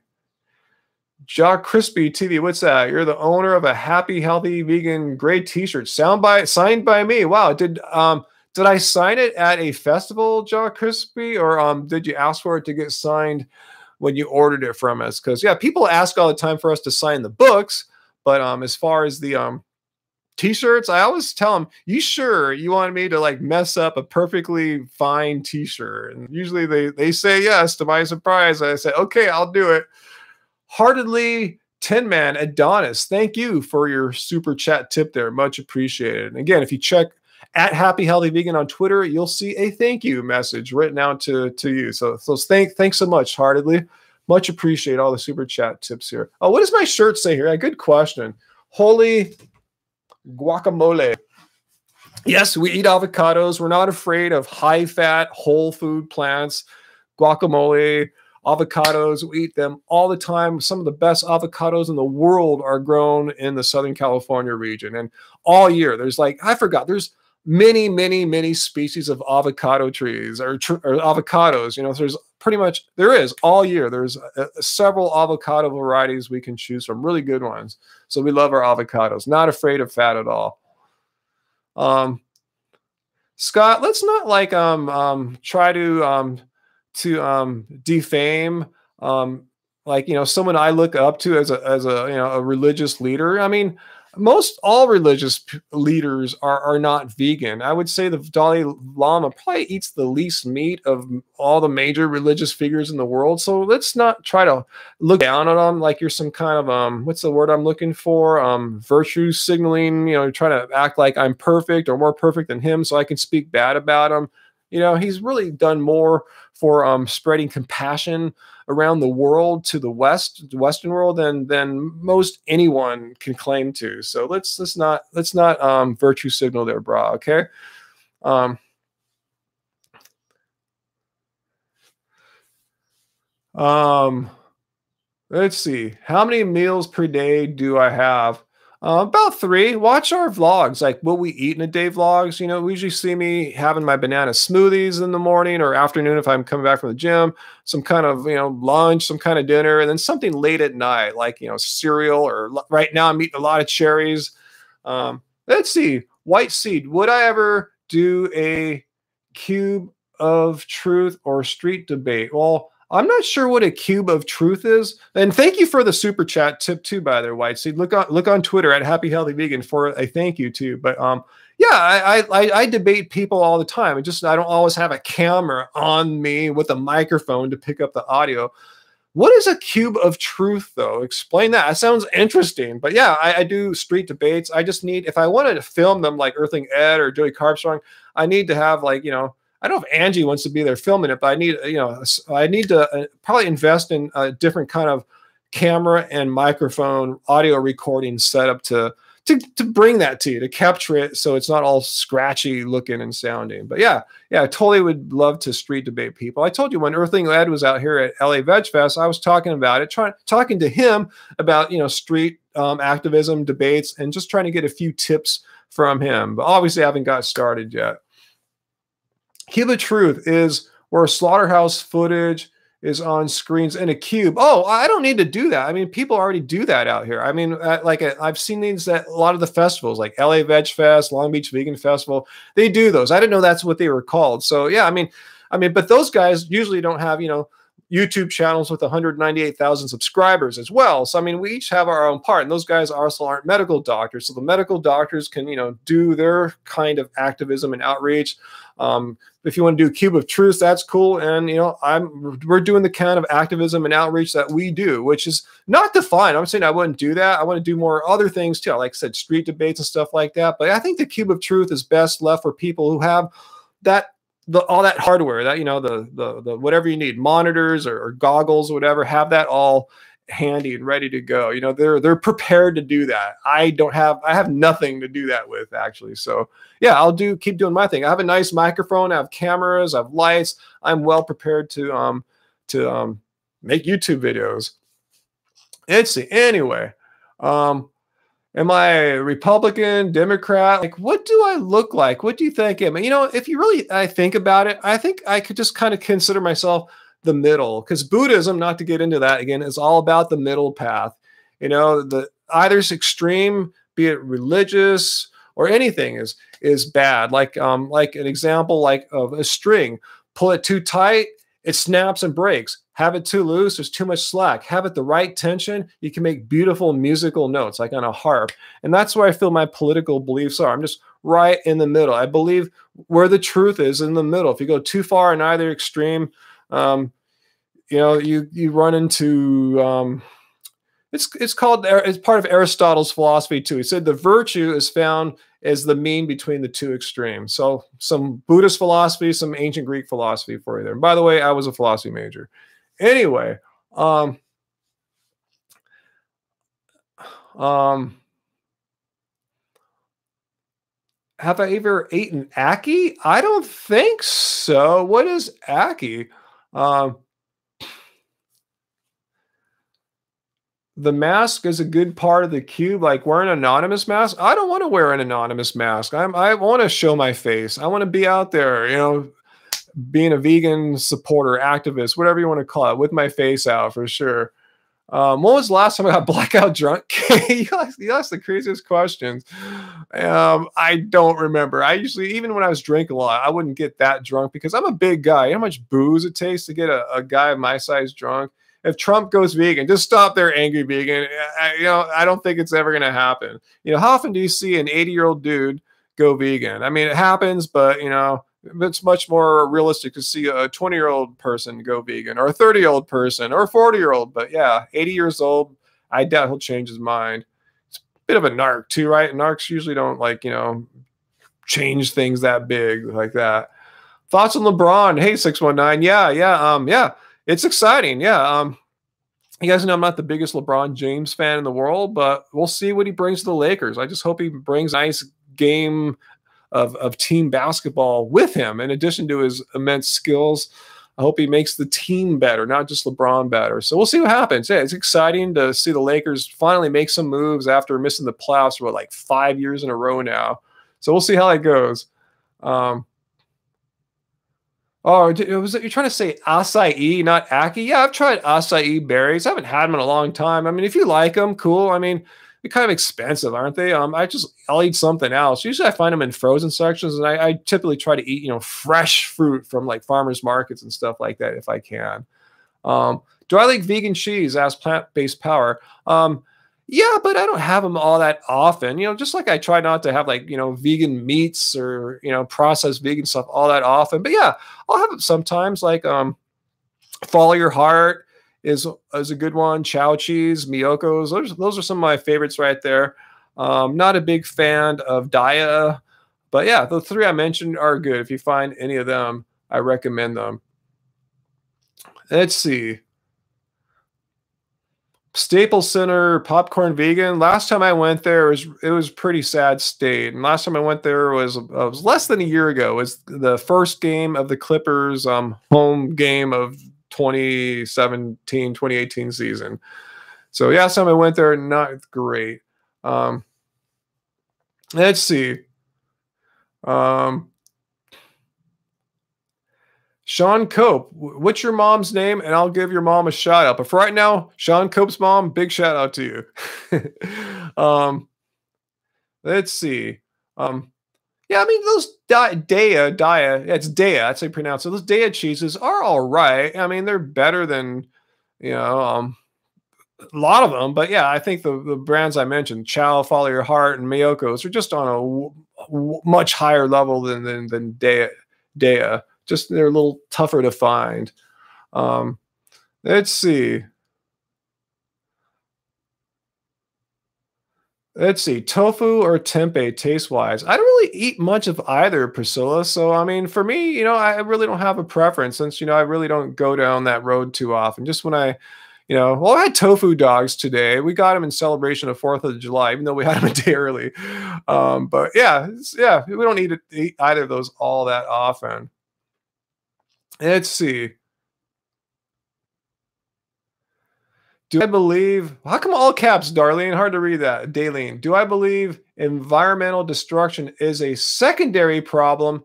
Jock Crispy TV, what's that? You're the owner of a happy, healthy, vegan gray T-shirt. Signed by me. Wow. Did I sign it at a festival, Jock Crispy, or did you ask for it to get signed when you ordered it from us? Because yeah, people ask all the time for us to sign the books, but as far as the T-shirts, I always tell them, you sure you want me to like mess up a perfectly fine T-shirt? And usually they say yes. To my surprise, I say, okay, I'll do it. Heartedly, Tin Man Adonis, thank you for your super chat tip there. Much appreciated. And again, if you check at Happy Healthy Vegan on Twitter, you'll see a thank you message written out to you. So thanks so much, Heartedly. Much appreciate all the super chat tips here. Oh, what does my shirt say here? A good question. Holy guacamole. Yes, we eat avocados. We're not afraid of high-fat, whole food plants. Guacamole, avocados, we eat them all the time. Some of the best avocados in the world are grown in the Southern California region. And all year, there's like, I forgot, there's many, many, many species of avocado trees or avocados. You know, there is all year. There's several avocado varieties we can choose from, really good ones. So we love our avocados, not afraid of fat at all. Scott, let's not like try to defame like, you know, someone I look up to as a you know, a religious leader. I mean, most all religious leaders are not vegan. I would say the Dalai Lama probably eats the least meat of all the major religious figures in the world. So let's not try to look down on them like you're some kind of what's the word I'm looking for? Virtue signaling, you know, trying to act like I'm perfect or more perfect than him so I can speak bad about him. You know, he's really done more for spreading compassion around the world to the Western world than most anyone can claim to. So let's not virtue signal there, brah. Okay. Let's see. How many meals per day do I have? About 3. Watch our vlogs, like what we eat in a day vlogs. You know, we usually see me having my banana smoothies in the morning or afternoon if I'm coming back from the gym, some kind of, you know, lunch, some kind of dinner, and then something late at night, like, you know, cereal, or right now I'm eating a lot of cherries. Let's see. White Seed, would I ever do a cube of truth or street debate? Well, I'm not sure what a cube of truth is. And thank you for the super chat tip too, by the way, White Seed. Look on Twitter at Happy Healthy Vegan for a thank you too. But yeah, I debate people all the time. I don't always have a camera on me with a microphone to pick up the audio. What is a cube of truth, though? Explain that. That sounds interesting. But yeah, I do street debates. I just need, if I wanted to film them like Earthling Ed or Joey Carbstrong, I need to have, like, you know, I don't know if Angie wants to be there filming it, but I need, you know, I need to probably invest in a different kind of camera and microphone audio recording setup to to bring that to you, to capture it so it's not all scratchy looking and sounding. But yeah, I totally would love to street debate people. I told you when Earthling Ed was out here at LA Veg Fest, I was talking about it, talking to him about, street activism debates and just trying to get a few tips from him. But obviously I haven't got started yet. Cube of Truth is where slaughterhouse footage is on screens in a cube. Oh, I don't need to do that. I mean, people already do that out here. I mean, I've seen these at a lot of the festivals, like LA Veg Fest, Long Beach Vegan Festival. They do those. I didn't know that's what they were called. So yeah, I mean, but those guys usually don't have, YouTube channels with 198,000 subscribers as well. So, I mean, we each have our own part, and those guys also aren't medical doctors. So the medical doctors can, do their kind of activism and outreach. If you want to do Cube of Truth, that's cool. And, we're doing the kind of activism and outreach that we do, which is not defined. I'm saying I wouldn't do that. I want to do more other things too. Like I said, street debates and stuff like that. But I think the Cube of Truth is best left for people who have all that hardware, that, the whatever you need, monitors or goggles or whatever, have that all handy and ready to go. They're prepared to do that. I have nothing to do that with, actually. So yeah, I'll keep doing my thing. I have a nice microphone, I have cameras, I have lights. I'm well prepared to make YouTube videos. Let's see. Anyway, am I Republican, Democrat? Like, what do I look like? What do you think? I mean, if you really think about it, I think I could just kind of consider myself the middle, because Buddhism, not to get into that again, is all about the middle path. The either extreme, be it religious or anything, is bad. Like an example, like of a string, pull it too tight, it snaps and breaks. Have it too loose, there's too much slack. Have it the right tension, you can make beautiful musical notes, like on a harp. And that's where I feel my political beliefs are. I'm just right in the middle. I believe where the truth is in the middle. If you go too far in either extreme, you run into it's part of Aristotle's philosophy too. He said the virtue is found as the mean between the two extremes. So some Buddhist philosophy, some ancient Greek philosophy for you there. And by the way, I was a philosophy major. Anyway, have I ever eaten ackee? I don't think so. What is ackee? The mask is a good part of the cube, like wearing an anonymous mask. I don't want to wear an anonymous mask. I want to show my face. I want to be out there, being a vegan supporter, activist, whatever you want to call it, with my face out for sure. When was the last time I got blackout drunk? you asked the craziest questions. I don't remember. I usually, even when I was drinking a lot, I wouldn't get that drunk because I'm a big guy. You know how much booze it takes to get a guy of my size drunk? If Trump goes vegan, just stop there, angry vegan. I don't think it's ever going to happen. How often do you see an 80-year-old dude go vegan? I mean, it happens, but, it's much more realistic to see a 20-year-old person go vegan, or a 30-year-old person, or a 40-year-old. But yeah, 80 years old, I doubt he'll change his mind. It's a bit of a narc too, right? Narcs usually don't change things that big like that. Thoughts on LeBron? Hey, 619. Yeah. It's exciting. Yeah. You guys know I'm not the biggest LeBron James fan in the world, but we'll see what he brings to the Lakers. I just hope he brings a nice game of team basketball with him. In addition to his immense skills, I hope he makes the team better, not just LeBron better. So we'll see what happens. Yeah, it's exciting to see the Lakers finally make some moves after missing the playoffs for like 5 years in a row now. So we'll see how that goes. Oh, you're trying to say acai, not ackee? Yeah, I've tried acai berries. I haven't had them in a long time. I mean, if you like them, cool. I mean, they're kind of expensive, aren't they? I'll eat something else. Usually I find them in frozen sections, and I typically try to eat, fresh fruit from like farmers markets and stuff like that if I can. Do I like vegan cheese? Ask Plant-Based Power. Yeah, but I don't have them all that often. Just like I try not to have vegan meats or, processed vegan stuff all that often. But yeah, I'll have it sometimes. Like Follow Your Heart is a good one. Chow cheese, Miyoko's. Those are some of my favorites right there. Not a big fan of Daya. But yeah, the three I mentioned are good. If you find any of them, I recommend them. Let's see. Staples Center Popcorn Vegan. Last time I went there, it was pretty sad state. And last time I went there was less than a year ago. It was the first game of the Clippers home game of 2017-2018 season. So yeah, last time I went there, not great. Um, let's see. Um, Sean Cope, what's your mom's name? And I'll give your mom a shout out. But for right now, Sean Cope's mom, big shout out to you. um, let's see. Yeah, I mean those Daya, yeah, it's Daya. That's how you pronounce it. Those Daya cheeses are all right. I mean they're better than you know a lot of them. But yeah, I think the brands I mentioned, Chow, Follow Your Heart, and Miyoko's are just on a much higher level than Daya. Just they're a little tougher to find. Um, let's see. Let's see. Tofu or tempeh taste wise. I don't really eat much of either, Priscilla. So I mean, for me, I really don't have a preference since I really don't go down that road too often. Just when well, I had tofu dogs today. We got them in celebration of 4th of July, even though we had them a day early. But yeah, yeah, we don't eat either of those all that often. Let's see. Do I believe, how come all caps, Darlene? Hard to read that. Daleen. Do I believe environmental destruction is a secondary problem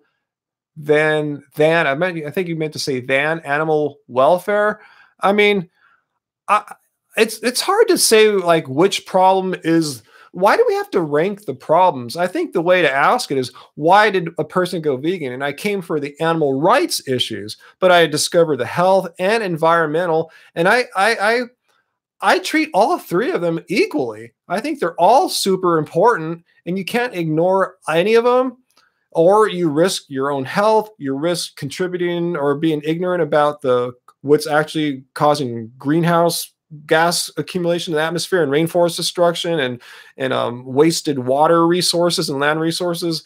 I think you meant to say than animal welfare? I mean, I, it's hard to say like which problem is. Why do we have to rank the problems? I think the way to ask it is why did a person go vegan? And I came for the animal rights issues, but I discovered the health and environmental, and I treat all three of them equally. I think they're all super important, and you can't ignore any of them, or you risk your own health. You risk contributing or being ignorant about what's actually causing greenhouse gas accumulation in the atmosphere and rainforest destruction and wasted water resources and land resources,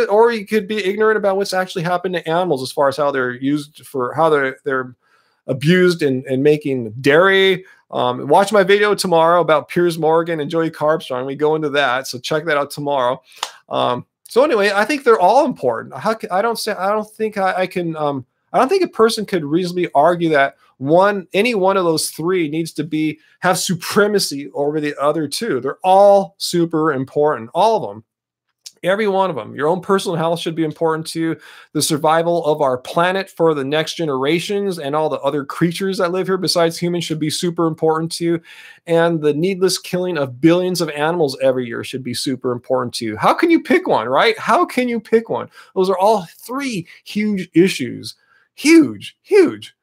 or you could be ignorant about what's actually happened to animals as far as how they're used for how they're abused in making dairy. Watch my video tomorrow about Piers Morgan and Joey Carbstrong. We go into that, so check that out tomorrow. So anyway, I think they're all important. I don't think a person could reasonably argue that any one of those three needs to have supremacy over the other two. They're all super important, all of them. Every one of them. Your own personal health should be important to you. The survival of our planet for the next generations and all the other creatures that live here besides humans should be super important to you. And the needless killing of billions of animals every year should be super important to you. How can you pick one, right? How can you pick one? Those are all three huge issues. Huge, huge.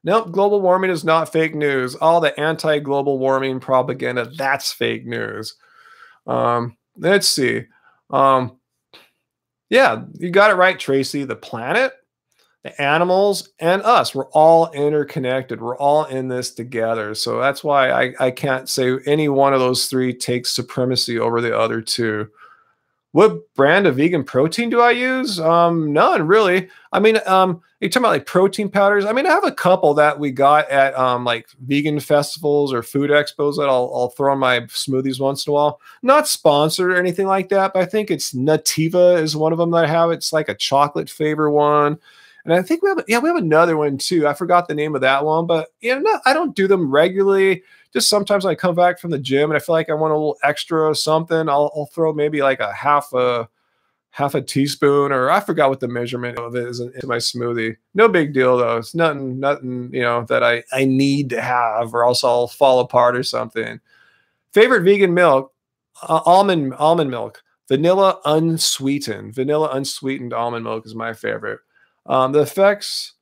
Nope, global warming is not fake news. All the anti-global warming propaganda, that's fake news. Let's see. Yeah, you got it right, Tracy. The planet, the animals, and us, we're all interconnected. We're all in this together. So that's why I can't say any one of those three takes supremacy over the other two. What brand of vegan protein do I use? None really. I mean, you're talking about like protein powders. I mean, I have a couple that we got at like vegan festivals or food expos that I'll throw in my smoothies once in a while. Not sponsored or anything like that, but I think it's Nativa is one of them that I have. It's like a chocolate flavor one. And I think we have another one too. I forgot the name of that one, but I don't do them regularly. Just sometimes when I come back from the gym and I feel like I want a little extra something, I'll throw maybe like a half a teaspoon, or I forgot what the measurement of it is, into my smoothie. No big deal though. It's nothing that I need to have, or else I'll fall apart or something. Favorite vegan milk, almond milk, vanilla unsweetened almond milk is my favorite. The effects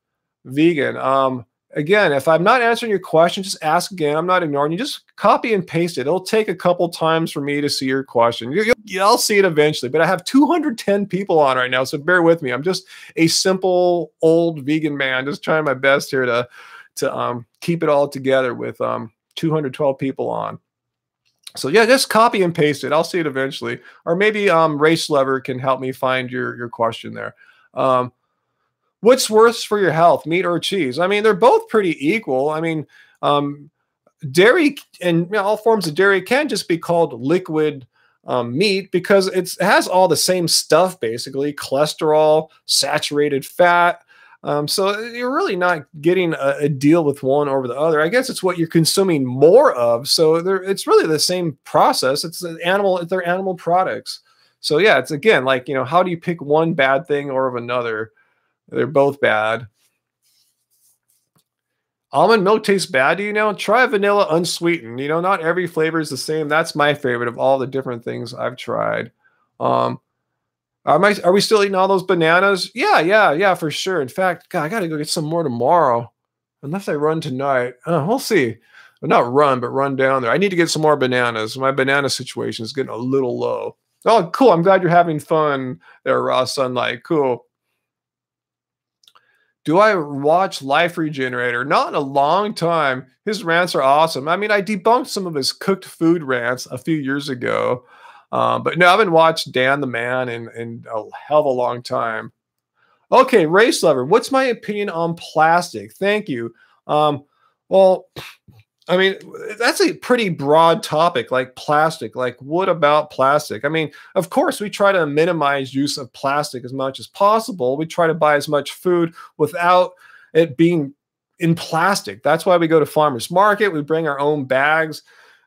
vegan. Again, if I'm not answering your question, just ask again. I'm not ignoring you. Just copy and paste it. It'll take a couple times for me to see your question. I'll see it eventually, but I have 210 people on right now, so bear with me. I'm just a simple old vegan man, just trying my best here to keep it all together with 212 people on. So yeah, just copy and paste it. I'll see it eventually, or maybe Race Lover can help me find your question there. What's worse for your health, meat or cheese? I mean, they're both pretty equal. I mean, dairy and all forms of dairy can just be called liquid meat because it has all the same stuff, basically cholesterol, saturated fat. So you're really not getting a deal with one over the other. I guess it's what you're consuming more of. So it's really the same process. They're animal products. So yeah, it's again like, how do you pick one bad thing over another? They're both bad. Almond milk tastes bad, do you know? Try vanilla unsweetened. Not every flavor is the same. That's my favorite of all the different things I've tried. Um, are we still eating all those bananas? Yeah, yeah, yeah, for sure. In fact, God, I gotta go get some more tomorrow. Unless I run tonight. We'll see. Well, not run, but run down there. I need to get some more bananas. My banana situation is getting a little low. Oh, cool. I'm glad you're having fun there, Raw Sunlight. Cool. Do I watch Life Regenerator? Not in a long time. His rants are awesome. I mean, I debunked some of his cooked food rants a few years ago. But no, I haven't watched Dan the Man in a hell of a long time. Okay, Race Lover. What's my opinion on plastic? Thank you. Well, I mean, that's a pretty broad topic, like plastic. Like, what about plastic? I mean, of course, we try to minimize use of plastic as much as possible. We try to buy as much food without it being in plastic. That's why we go to farmers market. We bring our own bags.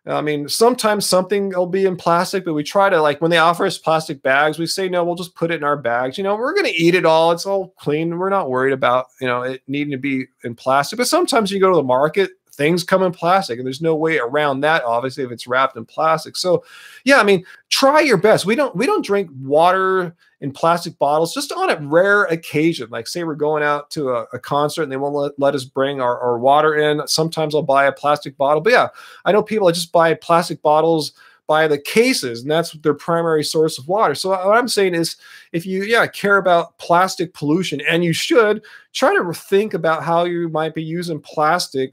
I mean, sometimes something will be in plastic, but we try to, like, when they offer us plastic bags, we say, no, we'll just put it in our bags. We're going to eat it all. It's all clean. We're not worried about, it needing to be in plastic. But sometimes you go to the market, things come in plastic, and there's no way around that, obviously, if it's wrapped in plastic. So yeah, I mean, try your best. We don't drink water in plastic bottles, just on a rare occasion. Like, say we're going out to a concert and they won't let us bring our water in. Sometimes I'll buy a plastic bottle. But yeah, I know people that just buy plastic bottles by the cases, and that's their primary source of water. So what I'm saying is, if you care about plastic pollution, and you should, try to think about how you might be using plastic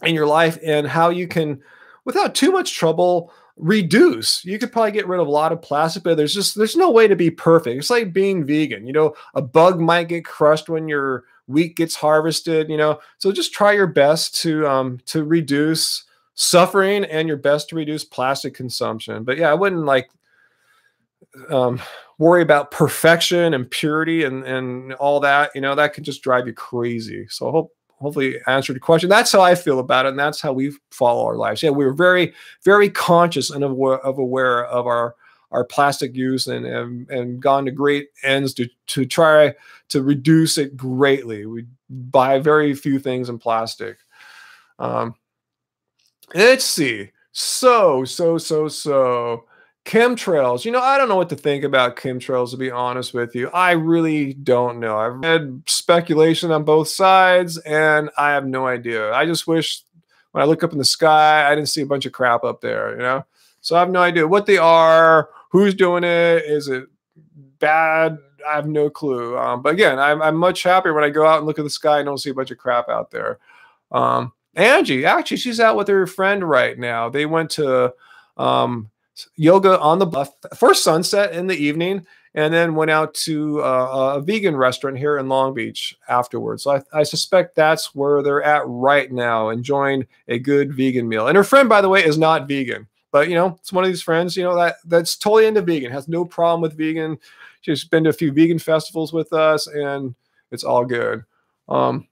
in your life and how you can, without too much trouble, reduce. You could probably get rid of a lot of plastic, but there's no way to be perfect. It's like being vegan. A bug might get crushed when your wheat gets harvested. So just try your best to reduce suffering and your best to reduce plastic consumption. But yeah, I wouldn't worry about perfection and purity and all that. That can just drive you crazy. So hopefully answered the question. That's how I feel about it, and that's how we follow our lives. Yeah, we're very, very conscious and aware of our plastic use and gone to great ends to try to reduce it greatly. We buy very few things in plastic. Let's see. So chemtrails. I don't know what to think about chemtrails, to be honest with you. I really don't know. I've read speculation on both sides, and I have no idea. I just wish when I look up in the sky, I didn't see a bunch of crap up there, So I have no idea what they are, who's doing it, is it bad? I have no clue. But again, I'm much happier when I go out and look at the sky and don't see a bunch of crap out there. Angie, actually, she's out with her friend right now. They went to yoga on the bluff for sunset in the evening, and then went out to a vegan restaurant here in Long Beach afterwards. So I suspect that's where they're at right now, enjoying a good vegan meal. And her friend, by the way, is not vegan, but it's one of these friends, that's totally into vegan, has no problem with vegan. She's been to a few vegan festivals with us, and it's all good. I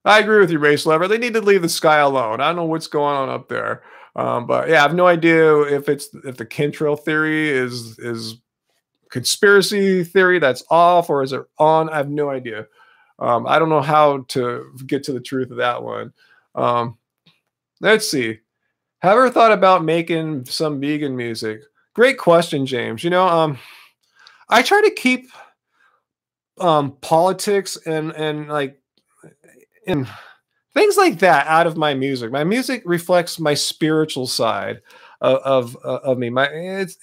agree with you, Race Lover. They need to leave the sky alone. I don't know what's going on up there. But yeah, I have no idea if the chemtrail theory is conspiracy theory that's off, or is it on? I have no idea. I don't know how to get to the truth of that one. Let's see. Have you ever thought about making some vegan music? Great question, James. I try to keep politics and things like that out of my music. My music reflects my spiritual side of me.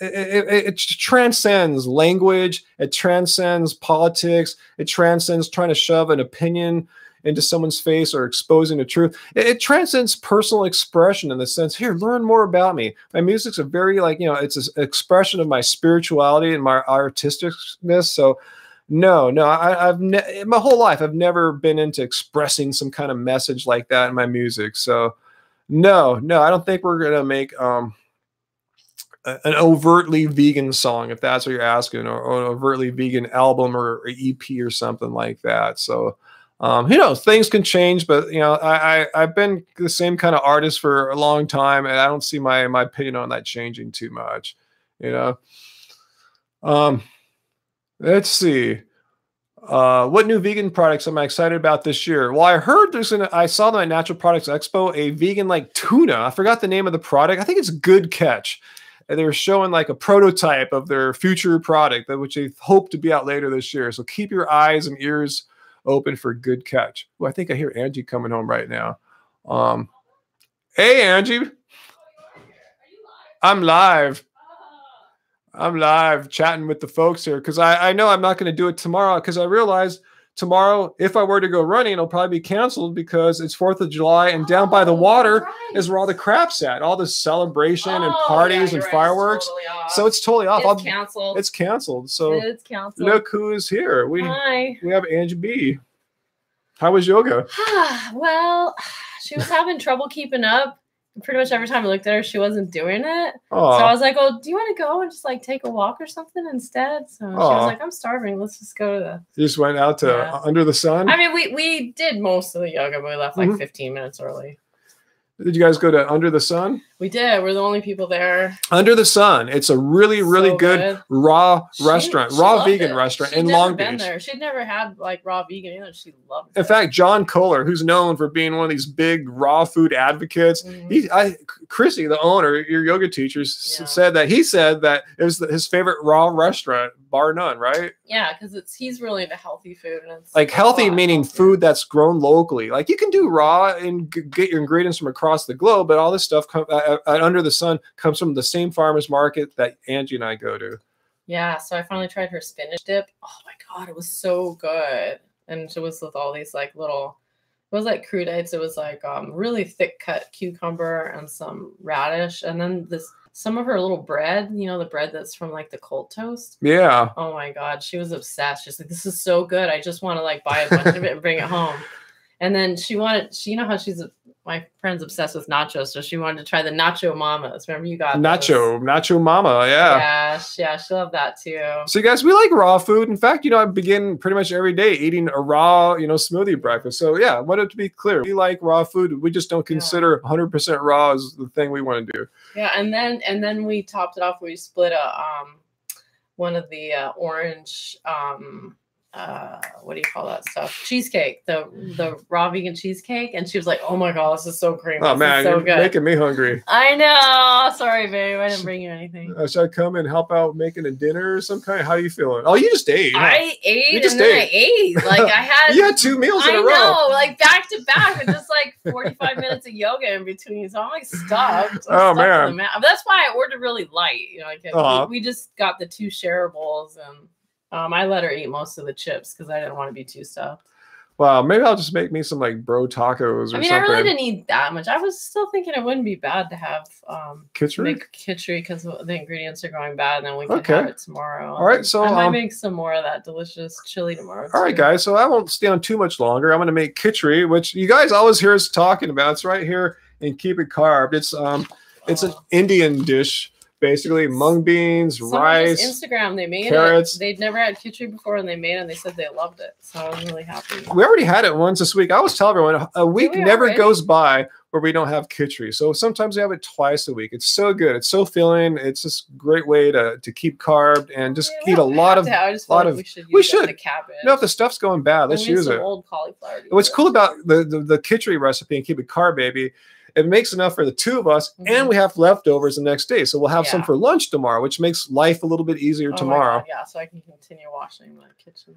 It transcends language. It transcends politics. It transcends trying to shove an opinion into someone's face or exposing the truth. It transcends personal expression in the sense, here, learn more about me. My music's a very it's an expression of my spirituality and my artisticness. So No, no, my whole life I've never been into expressing some kind of message like that in my music. So no, no, I don't think we're gonna make an overtly vegan song, if that's what you're asking, or an overtly vegan album or EP or something like that. So, who knows? Things can change, but I've been the same kind of artist for a long time, and I don't see my opinion on that changing too much. You know, um, let's see. What new vegan products am I excited about this year? Well, I saw them at Natural Products Expo, a vegan like tuna. I forgot the name of the product. I think it's Good Catch. And they were showing like a prototype of their future product, which they hope to be out later this year. So keep your eyes and ears open for Good Catch. Well, I think I hear Angie coming home right now. Hey, Angie. I'm live. I'm live chatting with the folks here because I know I'm not going to do it tomorrow because I realized tomorrow, if I were to go running, it'll probably be canceled because it's 4th of July and down by the water is where all the crap's at, all the celebration and parties and fireworks. So it's totally off. It's canceled. It's canceled. So it's canceled. Look who is here. We have Angie B. How was yoga? Well, she was having trouble keeping up. Pretty much every time I looked at her, she wasn't doing it. Aww. So I was like, "Well, do you want to go and just like take a walk or something instead?" So she was like, "I'm starving. Let's just go to the." You just went out to Under the Sun? I mean, we did most of the yoga, but we left like 15 minutes early. Did you guys go to Under the Sun? We did. We're the only people there. Under the Sun. It's a really, really good raw restaurant, raw vegan restaurant in Long Beach. She'd never had like raw vegan either. She loved it. In fact, John Kohler, who's known for being one of these big raw food advocates, Chrissy, the owner, your yoga teacher, said that it was his favorite raw restaurant, bar none, right? Yeah, because he's really into healthy food. And it's like healthy meaning food that's grown locally. Like you can do raw and get your ingredients from across the globe, but all this stuff Under the Sun comes from the same farmers market that Angie and I go to. Yeah, so I finally tried her spinach dip. Oh my god, it was so good. And it was with all these like little, it was like crudites. It was like really thick cut cucumber and some radish, and then some of her little bread, the bread that's from like the cold toast. Yeah. Oh my god, she was obsessed. She's like, this is so good. I just want to like buy a bunch of it and bring it home. And then she how my friend's obsessed with nachos, so she wanted to try the Nacho Mamas. Remember you got Nacho Mama, yeah, she loved that too. So guys, we like raw food. In fact, I begin pretty much every day eating a raw, smoothie breakfast. So yeah, I wanted to be clear. We like raw food. We just don't consider 100% raw as the thing we want to do. Yeah, and then we topped it off. We split one of the orange what do you call that stuff? Cheesecake, the raw vegan cheesecake. And she was like, oh my god, this is so creamy. Oh man, so you're good. Making me hungry. I know. Sorry, babe. I didn't bring you anything. Should I come and help out making a dinner or some kind? How are you feeling? Oh, you just ate. I ate. I ate. Like I had you had 2 meals in a row. I know, like back to back with just like 45 minutes of yoga in between. So I'm like stuffed. Oh man. That's why I ordered really light. We just got the 2 shareables and I let her eat most of the chips because I didn't want to be too stuffed. Wow, maybe I'll just make me some like bro tacos or something. I really didn't eat that much. I was still thinking it wouldn't be bad to have make kitchery because the ingredients are going bad, and then we can have it tomorrow. All right, so I might make some more of that delicious chili tomorrow. All right, guys. So I won't stay on too much longer. I'm going to make kitchery, which you guys always hear us talking about. It's right here in Keep It Carved. It's an Indian dish. Basically, mung beans, rice, Instagram. They made carrots. They'd never had kitchery before, and they made it, and they said they loved it. So I was really happy. We already had it once this week. I always tell everyone a week never goes by where we don't have kitchery. So sometimes we have it twice a week. It's so good. It's so filling. It's just a great way to keep carved and just eat a lot of. We should. The cabbage. No, if the stuff's going bad, let's use it. Old cauliflower. What's cool about the kitchery recipe and Keep It Carved, baby. It makes enough for the 2 of us, and we have leftovers the next day. So we'll have some for lunch tomorrow, which makes life a little bit easier tomorrow. Yeah, so I can continue washing my kitchen.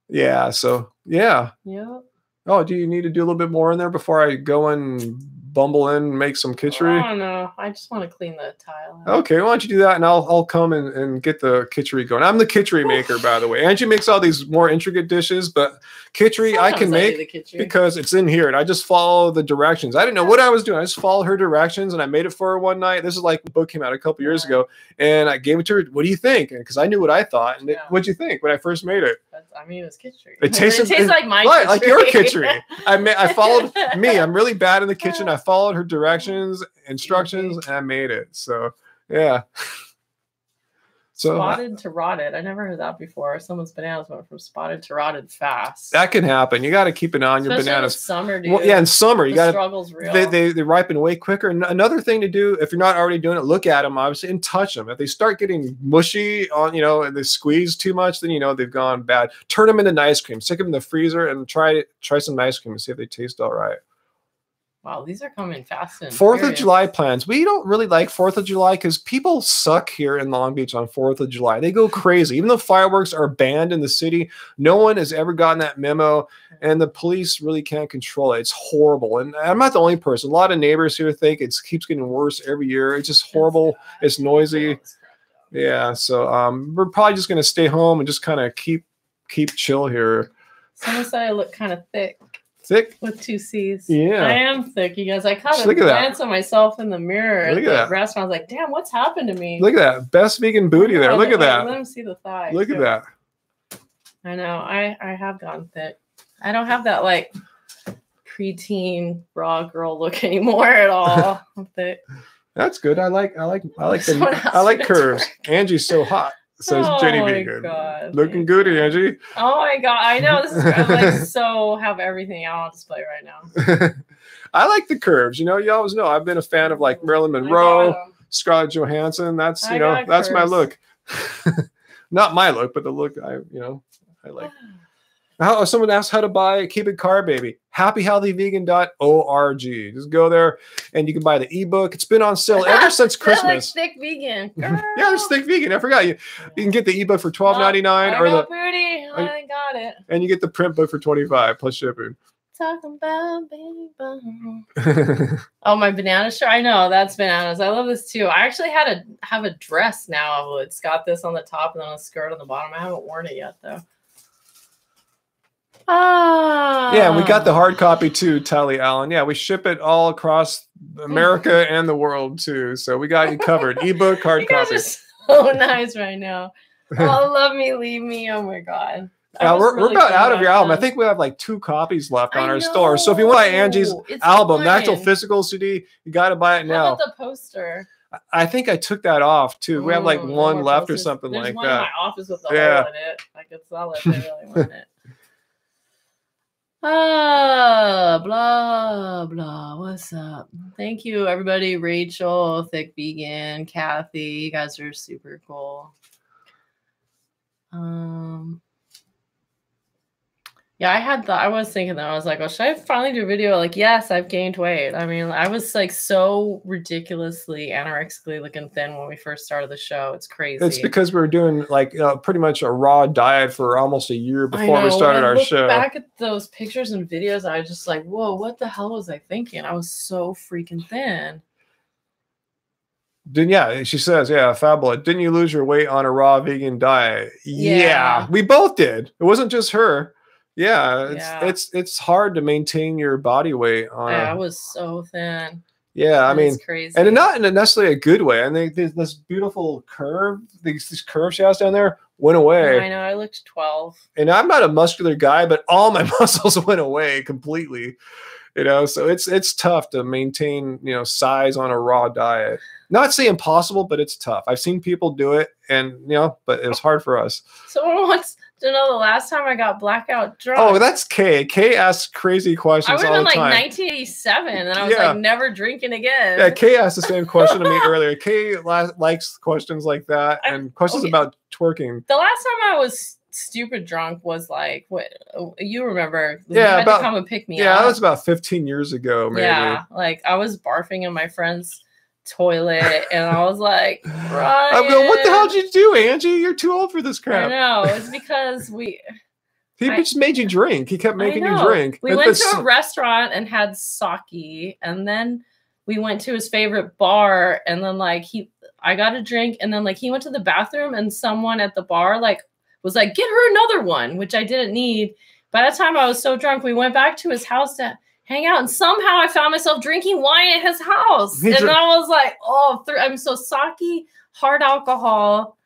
Yeah, so yeah. Yeah. Oh, do you need to do a little bit more in there before I go and bumble in and make some kitchery? I don't know. I just want to clean the tile. Okay, why don't you do that, and I'll come and get the kitchery going. I'm the kitchery maker, by the way. Angie makes all these more intricate dishes, but kitchery I can make because it's in here, and I just follow the directions. I didn't know what I was doing. I just followed her directions, and I made it for her one night. This is like the book came out a couple years ago, and I gave it to her. What do you think? Because I knew what I thought. And what'd you think when I first made it? I mean, it was kitchery. It tastes like my right, like your kitchery. kitchery. I followed me. I'm really bad in the kitchen. I followed her directions, instructions, and I made it. So yeah. So spotted to rotted. I never heard that before. Someone's bananas went from spotted to rotted fast. that can happen. You got to keep an eye on your Especially bananas. in summer, dude. Well, yeah, in summer you got to. Struggle's real. They ripen way quicker. And another thing to do if you're not already doing it, look at them obviously and touch them. If they start getting mushy on, and they squeeze too much, then they've gone bad. Turn them into ice cream. Stick them in the freezer and try some ice cream and see if they taste all right. Wow, these are coming fast. And 4th of July plans. We don't really like 4th of July because people suck here in Long Beach on 4th of July. They go crazy. Even though fireworks are banned in the city, no one has ever gotten that memo, and the police really can't control it. It's horrible. And I'm not the only person. A lot of neighbors here think it keeps getting worse every year. It's just horrible. It's noisy. Yeah, so we're probably just going to stay home and just kind of keep chill here. Someone said I look kind of thick. Thick with 2 C's. Yeah, I am thick, you guys. I caught a glance at myself in the mirror at the restaurant. I was like, damn, what's happened to me? Look at that. Best vegan booty there. Look at that. Let me see the thigh. Look at that. I know. I have gone thick. I don't have that like preteen raw girl look anymore at all. I'm thick. That's good. I like curves. Angie's so hot. Says Jenny Vegan. God, looking good, Angie. Oh my God. I know. This is like so have everything out on display right now. I like the curves. You always know I've been a fan of like Marilyn Monroe, Scarlett Johansson. That's that's my look. Not my look, but the look I like. Someone asked how to buy Keep It Car Baby. HappyHealthyVegan.org. Just go there and you can buy the ebook. It's been on sale ever since Christmas. Like Thick Vegan. Yeah, there's Thick Vegan. I forgot you. You can get the ebook for $12.99 or the booty. I got it. And you get the print book for $25 plus shipping. Talking about baby. Oh, my banana shirt. I know that's bananas. I love this too. I actually have a dress now. It's got this on the top and then a skirt on the bottom. I haven't worn it yet though. Yeah, we got the hard copy too, Tally Allen. Yeah, we ship it all across America and the world too. So we got you covered. Ebook, hard copy. You guys are so nice right now. Oh, love me, leave me. Oh my God. Yeah, we're about out of your album. I think we have like 2 copies left on our store. So if you want to buy Angie's album, the actual physical CD, you got to buy it now. How about the poster? I think I took that off too. We have like 1 left or something like that. There's one that. in my office with the hole in it. I could sell it if they really want it. Blah, blah. What's up? Thank you, everybody. Rachel, Thick Vegan, Kathy. You guys are super cool. Yeah, I was thinking that. I was like, well, should I finally do a video? Like, yes, I've gained weight. I mean, I was like so ridiculously anorexically looking thin when we first started the show. It's crazy. It's because we were doing like pretty much a raw diet for almost a year before we started our show. Back at those pictures and videos, I was just like, whoa, what the hell was I thinking? I was so freaking thin. Yeah, she says, yeah, Fabula, didn't you lose your weight on a raw vegan diet? Yeah, we both did. It wasn't just her. Yeah, it's hard to maintain your body weight on. Yeah, I was so thin. Yeah, I mean, crazy. And not in a necessarily a good way. I think this beautiful curve, these curves she has down there went away. I know. I looked 12. And I'm not a muscular guy, but all my muscles went away completely. So it's tough to maintain size on a raw diet. Not saying impossible, but it's tough. I've seen people do it, and but it was hard for us. Someone wants to know the last time I got blackout drunk. Oh, that's Kay. Kay asks crazy questions all the time. I was in like 1987, and I was like never drinking again. Yeah, Kay asked the same question to me earlier. Kay likes questions like that and questions about twerking. The last time I was stupid drunk was like what you remember? Yeah, you had to come and pick me up. Yeah, that was about 15 years ago, maybe. Yeah, like I was barfing in my friend's toilet and I was like, Ryan. I'm going, what the hell did you do, Angie? You're too old for this crap. I know. It's because he just made you drink. He kept making you drink. We went to a restaurant and had sake, and then we went to his favorite bar, and then I got a drink, and then he went to the bathroom, and someone at the bar was like, get her another one, which I didn't need. By that time I was so drunk, we went back to his house to hang out, and somehow I found myself drinking wine at his house. And I was like, I'm so sake, hard alcohol,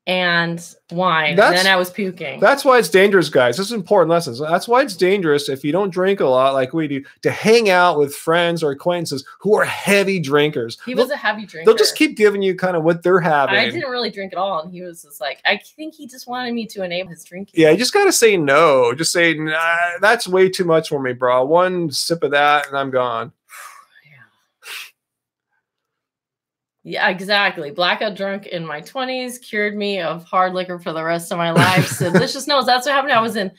and wine, and then I was puking. That's why it's dangerous, guys. This is important lessons. That's why it's dangerous if you don't drink a lot like we do to hang out with friends or acquaintances who are heavy drinkers. He was a heavy drinker. They'll just keep giving you kind of what they're having. I didn't really drink at all, and he was just like, I think he just wanted me to enable his drinking. Yeah, you just got to say no. Just say, nah, that's way too much for me, bro. One sip of that and I'm gone. Yeah, exactly. Blackout drunk in my 20s cured me of hard liquor for the rest of my life. So let's just know that's what happened. I was in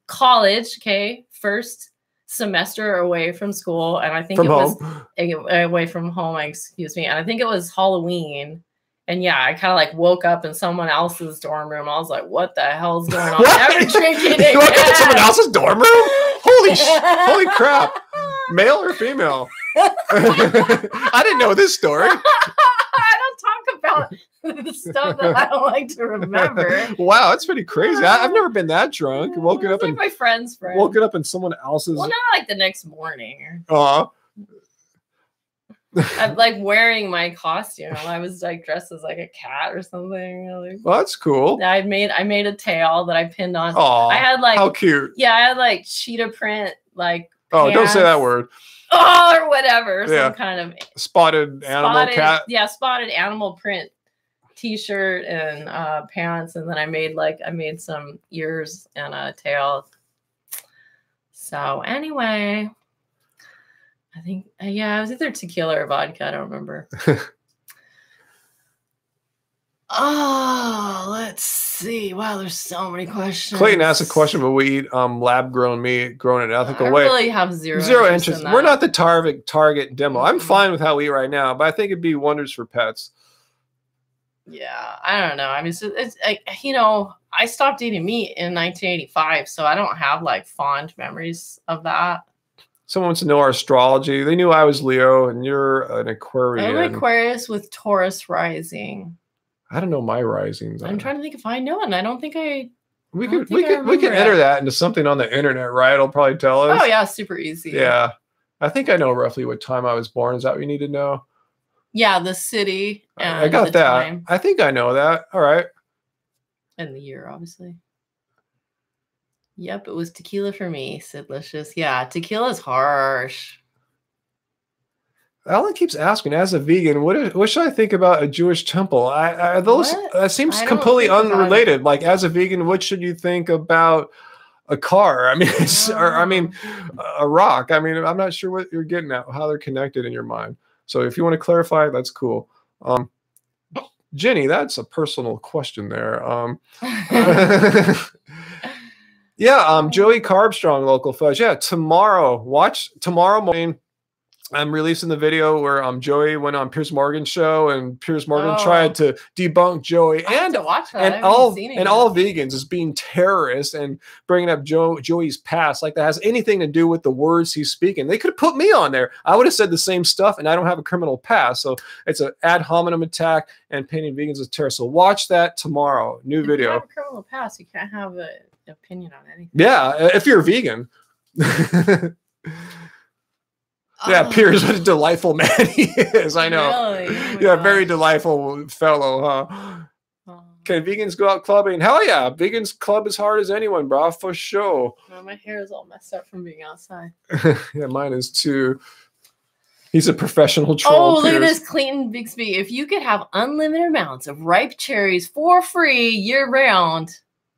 college, okay, first semester away from school, and I think was away from home, excuse me. And I think it was Halloween. And yeah, I kind of like woke up in someone else's dorm room. I was like, what the hell's going on? Never drinking again. You woke up in someone else's dorm room? Holy crap. Male or female? I didn't know this story. I don't talk about the stuff that I don't like to remember. Wow, that's pretty crazy. I've never been that drunk. Woken up like in my friend's friend. Woken up in someone else's. Well, not like the next morning. I'm like wearing my costume. I was like dressed as like a cat or something. Well, that's cool. I made a tail that I pinned on. Oh, I had like how cute. Yeah, I had like cheetah print like. Oh, pants. don't say that word. Oh, or whatever. Some kind of spotted animal cat. Yeah, spotted animal print t-shirt and pants, and then I made some ears and a tail. So anyway, I think it was either tequila or vodka. I don't remember. Oh, let's see. Wow, there's so many questions. Clayton asked a question, but we eat lab-grown meat grown in an ethical way. I really have zero interest. We're not the target demo. I'm fine with how we eat right now, but I think it'd be wonders for pets. Yeah, I don't know. I mean, it's I stopped eating meat in 1985, so I don't have like fond memories of that. Someone wants to know our astrology. They knew I was Leo, and you're an Aquarian. I'm an Aquarius with Taurus rising. I don't know my risings. I'm trying to think if I know it, and I don't think I. We can enter that into something on the internet, right? It'll probably tell us. Oh yeah, super easy. Yeah, I think I know roughly what time I was born. Is that what you need to know? Yeah, the city. And I got that. Time. I think I know that. All right. And the year, obviously. Yep, it was tequila for me, Sid Licious. Yeah, tequila's harsh. Alan keeps asking, as a vegan, what should I think about a Jewish temple? That seems completely unrelated. Like, as a vegan, what should you think about a car? I mean, a rock. I mean, I'm not sure what you're getting at, how they're connected in your mind. So if you want to clarify, that's cool. Jenny, that's a personal question there. Yeah, Joey Carbstrong, local fudge. Yeah, tomorrow morning. I'm releasing the video where Joey went on Piers Morgan's show, and Piers Morgan tried to debunk Joey and all vegans as being terrorists and bringing up Joey's past, like that has anything to do with the words he's speaking. They could have put me on there. I would have said the same stuff, and I don't have a criminal past, so it's an ad hominem attack and painting vegans as terrorists. So watch that tomorrow. New video. You have a criminal past. You can't have an opinion on anything. Yeah, if you're a vegan. Yeah, Piers, what a delightful man he is. I know. Really? Oh yeah, gosh. Very delightful fellow, huh? Can vegans go out clubbing? Hell yeah. Vegans club as hard as anyone, bro, for sure. Well, my hair is all messed up from being outside. Yeah, mine is too. He's a professional troll. Oh, look at this, Clayton Bixby. If you could have unlimited amounts of ripe cherries for free year-round,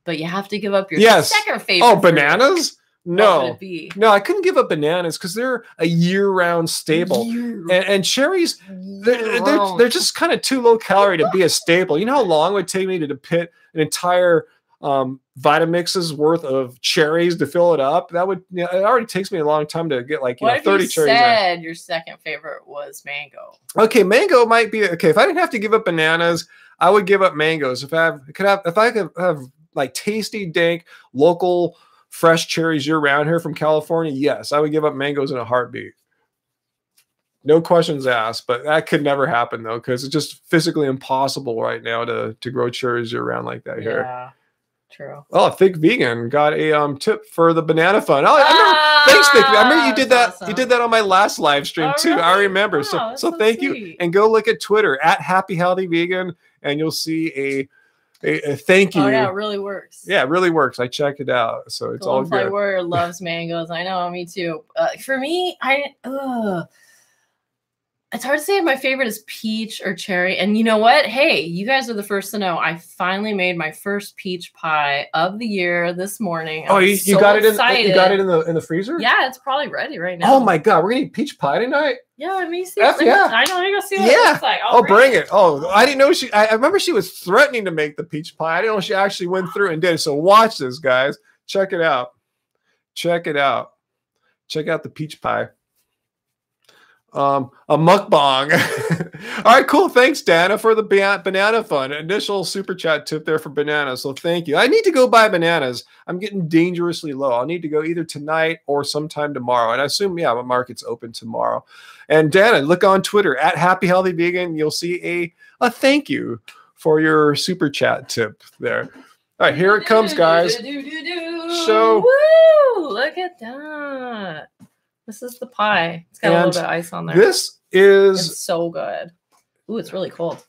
but you have to give up your second favorite. Oh, bananas? No, I couldn't give up bananas because they're a year-round staple, and cherries, they're just kind of too low calorie to be a staple. You know how long it would take me to pit an entire Vitamix's worth of cherries to fill it up? That would, it already takes me a long time to get like 30 cherries. What said your second favorite was mango? Okay, mango might be okay. If I didn't have to give up bananas, I would give up mangoes. If I could have like tasty, dank, local, fresh cherries year-round here from California, yes, I would give up mangoes in a heartbeat. No questions asked, but that could never happen, though, because it's just physically impossible right now to grow cherries year-round like that here. Yeah, true. Oh, Thick Vegan got a tip for the banana fun. Oh, thanks, Thick. I remember you did that. Awesome. You did that on my last live stream, too. Really? I remember. Wow, so thank you. And go look at Twitter, @HappyHealthyVegan, and you'll see a thank you. Oh yeah, it really works. Yeah, it really works. I checked it out, so it's all Golden Fly good. Warrior loves mangoes. I know, me too. For me, it's hard to say if my favorite is peach or cherry. And you know what? Hey, you guys are the first to know. I finally made my first peach pie of the year this morning. Oh, you got it in the freezer? Yeah, it's probably ready right now. Oh my god, we're gonna eat peach pie tonight? Yeah, let me see. Yeah. I know. Let me go see what it looks like. Oh, bring it. Oh, I didn't know I remember she was threatening to make the peach pie. I didn't know she actually went through and did it. So watch this, guys. Check it out. Check it out. Check out the peach pie. A mukbang. All right, cool. Thanks, Dana, for the banana fund. Initial super chat tip there for bananas. So thank you. I need to go buy bananas. I'm getting dangerously low. I'll need to go either tonight or sometime tomorrow. And I assume, yeah, the market's open tomorrow. And Dana, look on Twitter at Happy Healthy Vegan. You'll see a thank you for your super chat tip there. All right, here it comes, guys. So, woo! Look at that. This is the pie. It's got a little bit of ice on there. It's so good. Ooh, it's really cold.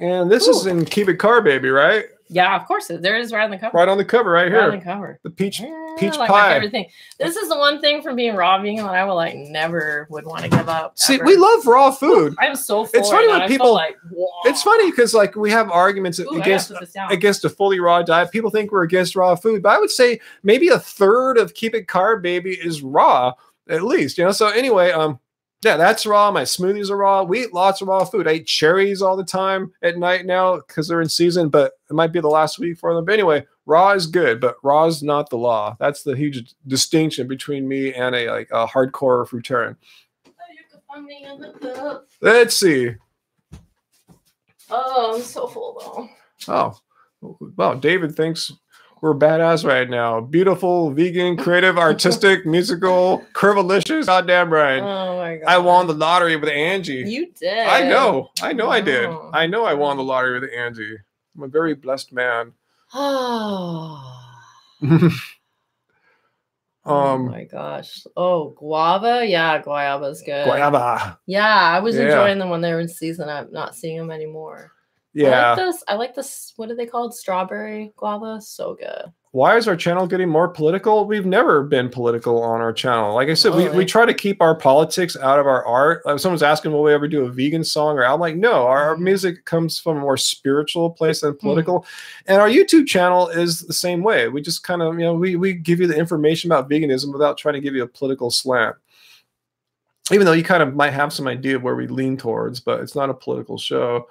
And this is in Cubic Car Baby, right? Yeah, of course. There is right on the cover. Right on the cover, right here. Right on the cover. The peach like pie. My favorite thing. This is the one thing from being raw vegan that I never would want to give up. See, we love raw food. I'm so full. It's funny right when now. people. Like, it's funny because like we have arguments against a fully raw diet. People think we're against raw food, but I would say maybe a third of Cubic Car Baby is raw, at least. So anyway, yeah, that's raw. My smoothies are raw. We eat lots of raw food. I eat cherries all the time at night now because they're in season, but it might be the last week for them. But anyway, raw is good, but raw is not the law. That's the huge distinction between me and a hardcore fruitarian. Let's see. Oh, I'm so full though. Oh, well, David thinks we're badass right now. Beautiful, vegan, creative, artistic, musical, curvilicious. Goddamn right. Oh my god. I won the lottery with Angie. You did. I know I did. I know I won the lottery with Angie. I'm a very blessed man. Oh. Oh my gosh. Oh, guava? Yeah, guava's good. Guava. Yeah, I was enjoying them when they were in season. I'm not seeing them anymore. Yeah. I like this. What are they called? Strawberry guava. So good. Why is our channel getting more political? We've never been political on our channel. Like I said, we try to keep our politics out of our art. Someone's asking, will we ever do a vegan song or album? Like, no, our music comes from a more spiritual place than political. And our YouTube channel is the same way. We just kind of, we give you the information about veganism without trying to give you a political slant. Even though you kind of might have some idea of where we lean towards, but it's not a political show.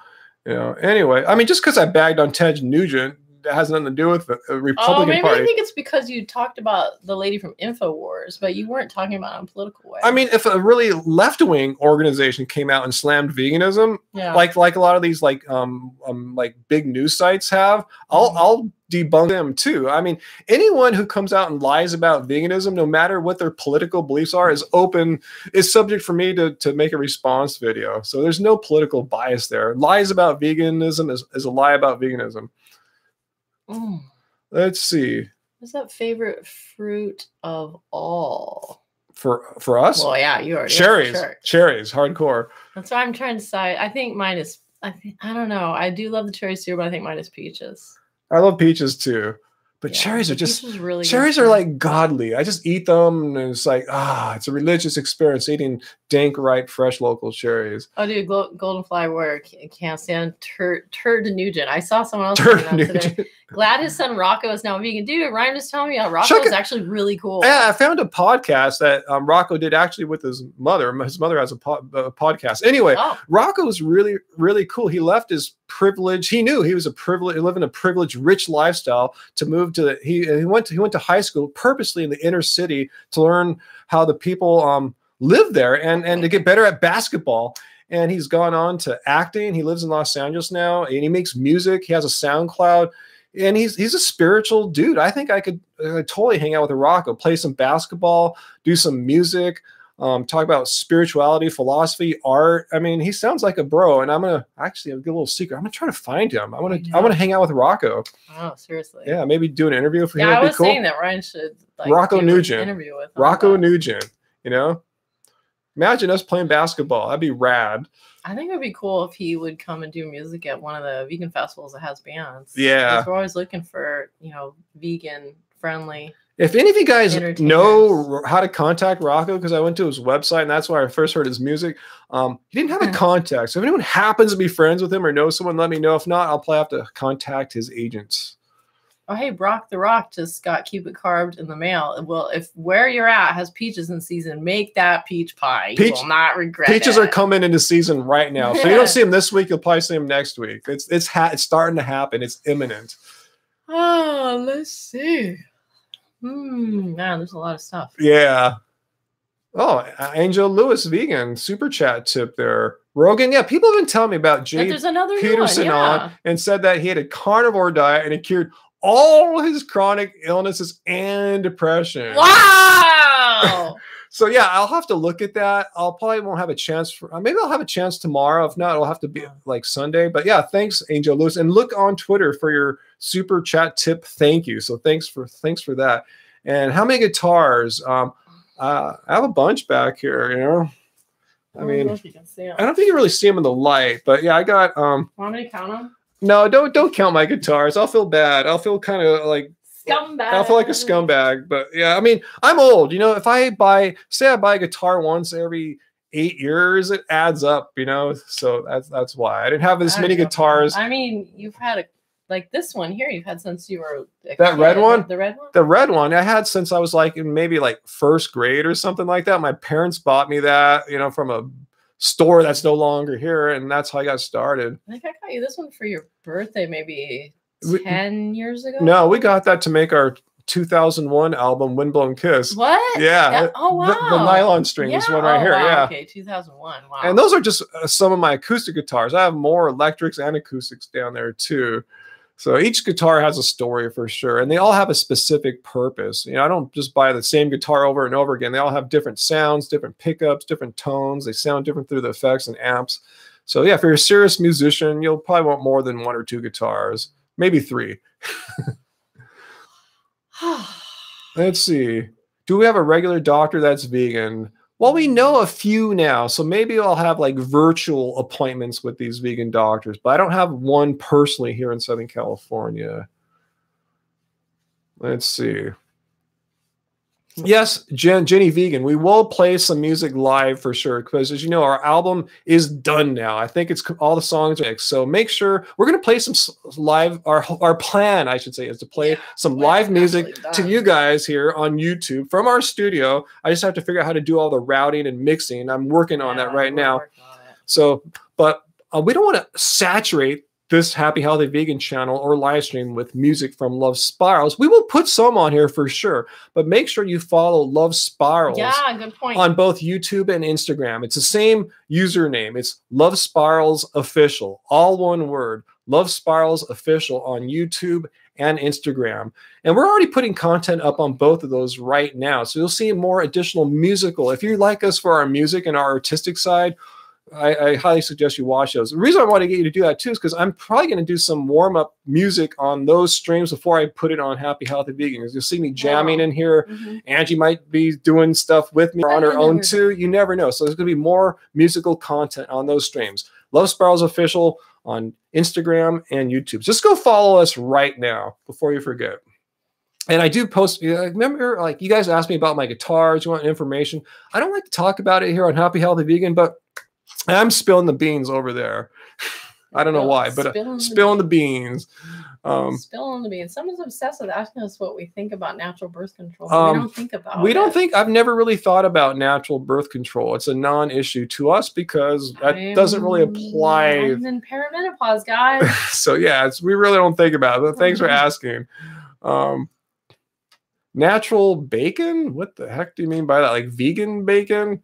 Anyway, I mean, just because I bagged on Ted Nugent, that has nothing to do with the Republican Party. I think it's because you talked about the lady from InfoWars, but you weren't talking about it in a political way. I mean, if a really left-wing organization came out and slammed veganism, like a lot of these like big news sites have, I'll debunk them too. I mean, anyone who comes out and lies about veganism, no matter what their political beliefs are, is subject for me to make a response video. So there's no political bias there. Lies about veganism is a lie about veganism. Let's see. What's that favorite fruit of all? For us? Well, yeah, you already. Cherries, hardcore. That's why I'm trying to decide. I think mine is. I don't know. I do love the cherries too, but I think mine is peaches. I love peaches too. But cherries are cherries are like godly. I just eat them and it's like, it's a religious experience eating dank, ripe, fresh local cherries. Oh, dude, Golden Fly Warrior can't stand Turd Nugent. I saw someone else today. Glad his son Rocco is now vegan. Dude, Ryan was telling me how Rocco is actually really cool. Yeah, I found a podcast that Rocco did actually with his mother. His mother has a podcast. Anyway, Rocco was really, really cool. He left his privilege. He knew he was living a privileged, rich lifestyle to move to he went to high school purposely in the inner city to learn how the people live there and to get better at basketball. And he's gone on to acting. He lives in Los Angeles now and he makes music. He has a SoundCloud. And he's a spiritual dude. I think I could totally hang out with a Rocco, play some basketball, do some music, talk about spirituality, philosophy, art. I mean, he sounds like a bro. And I'm gonna actually give a little secret. I'm gonna try to find him. I want to hang out with Rocco. Oh, seriously? Yeah, maybe do an interview for him. Yeah, I was saying that Ryan should Rocco Nugent. Interview with him. Rocco Nugent. Imagine us playing basketball. That'd be rad. I think it would be cool if he would come and do music at one of the vegan festivals that has bands. Yeah. Because we're always looking for, vegan friendly. If any of you guys know how to contact Rocco, because I went to his website and that's why I first heard his music. He didn't have a contact. So if anyone happens to be friends with him or knows someone, let me know. If not, I'll probably have to contact his agents. Oh, hey, Brock the Rock just got Cupid carved in the mail. Well, if where you're at has peaches in season, make that peach pie. You will not regret it. Peaches are coming into season right now. So you don't see them this week, you'll probably see them next week. It's starting to happen. It's imminent. Oh, let's see. Man, there's a lot of stuff. Yeah. Oh, Angel Lewis vegan super chat tip there. Rogan, yeah, people have been telling me about Jay Peterson on and said that he had a carnivore diet and it cured all his chronic illnesses and depression. Wow. So yeah, I'll have to look at that. I'll probably won't have a chance for maybe I'll have a chance tomorrow. If not, it'll have to be like Sunday. But yeah, thanks, Angel Lewis. And look on Twitter for your super chat tip. Thank you. So thanks for that. And how many guitars? I have a bunch back here, I mean, I don't think you can really see them in the light, but yeah, I got want me to count them? No, don't count my guitars. I'll feel bad. I'll feel kind of like scumbag. I'll feel like a scumbag. But yeah, I mean, I'm old. If I buy a guitar once every 8 years, it adds up. So that's why I didn't have this many guitars. I mean, you've had like this one here. You've had since you were that red one. The red one. The red one I had since I was like in maybe like first grade or something like that. My parents bought me that, from a store that's no longer here, and that's how I got started. I think I got you this one for your birthday maybe 10 years ago. No, we got that to make our 2001 album Windblown Kiss. What? Yeah. Oh wow. The nylon string is one right here. Wow. Yeah. Okay, 2001. Wow. And those are just some of my acoustic guitars. I have more electrics and acoustics down there too. So each guitar has a story for sure, and they all have a specific purpose. I don't just buy the same guitar over and over again. They all have different sounds, different pickups, different tones. They sound different through the effects and amps. So yeah, if you're a serious musician, you'll probably want more than 1 or 2 guitars, maybe 3. Let's see. Do we have a regular doctor that's vegan? Well, we know a few now, so maybe I'll have like virtual appointments with these vegan doctors, but I don't have one personally here in Southern California. Let's see. Yes, Jenny Vegan, we will play some music live for sure, because as you know, our album is done now. I think it's all the songs are mixed. So make sure we're going to play some live. Our plan, I should say, is to play some live music to you guys here on YouTube from our studio. I just have to figure out how to do all the routing and mixing. I'm working on that right now. So, but we don't want to saturate this Happy Healthy Vegan channel or live stream with music from Love Spirals. We will put some on here for sure, but make sure you follow Love Spirals good point. on both YouTube and Instagram. It's the same username. It's Love Spirals Official, all one word. Love Spirals Official on YouTube and Instagram. And we're already putting content up on both of those right now. So you'll see more additional musical. If you like us for our music and our artistic side, I highly suggest you watch those. The reason I want to get you to do that too is because I'm probably going to do some warm-up music on those streams before I put it on Happy Healthy Vegan. You'll see me jamming in here. Angie might be doing stuff with me on her own too. You never know. So there's going to be more musical content on those streams. Love Spirals Official on Instagram and YouTube. Just go follow us right now before you forget. And I do post, remember, like you guys asked me about my guitars, you want information. I don't like to talk about it here on Happy Healthy Vegan, but I'm spilling the beans over there. I don't know why, but spilling the beans. Spilling the beans. Someone's obsessed with asking us what we think about natural birth control. We don't think about it. I've never really thought about natural birth control. It's a non-issue to us because that doesn't really apply. I'm in perimenopause, guys. So yeah, we really don't think about it, but thanks for asking. Natural bacon? What the heck do you mean by that? Like vegan bacon?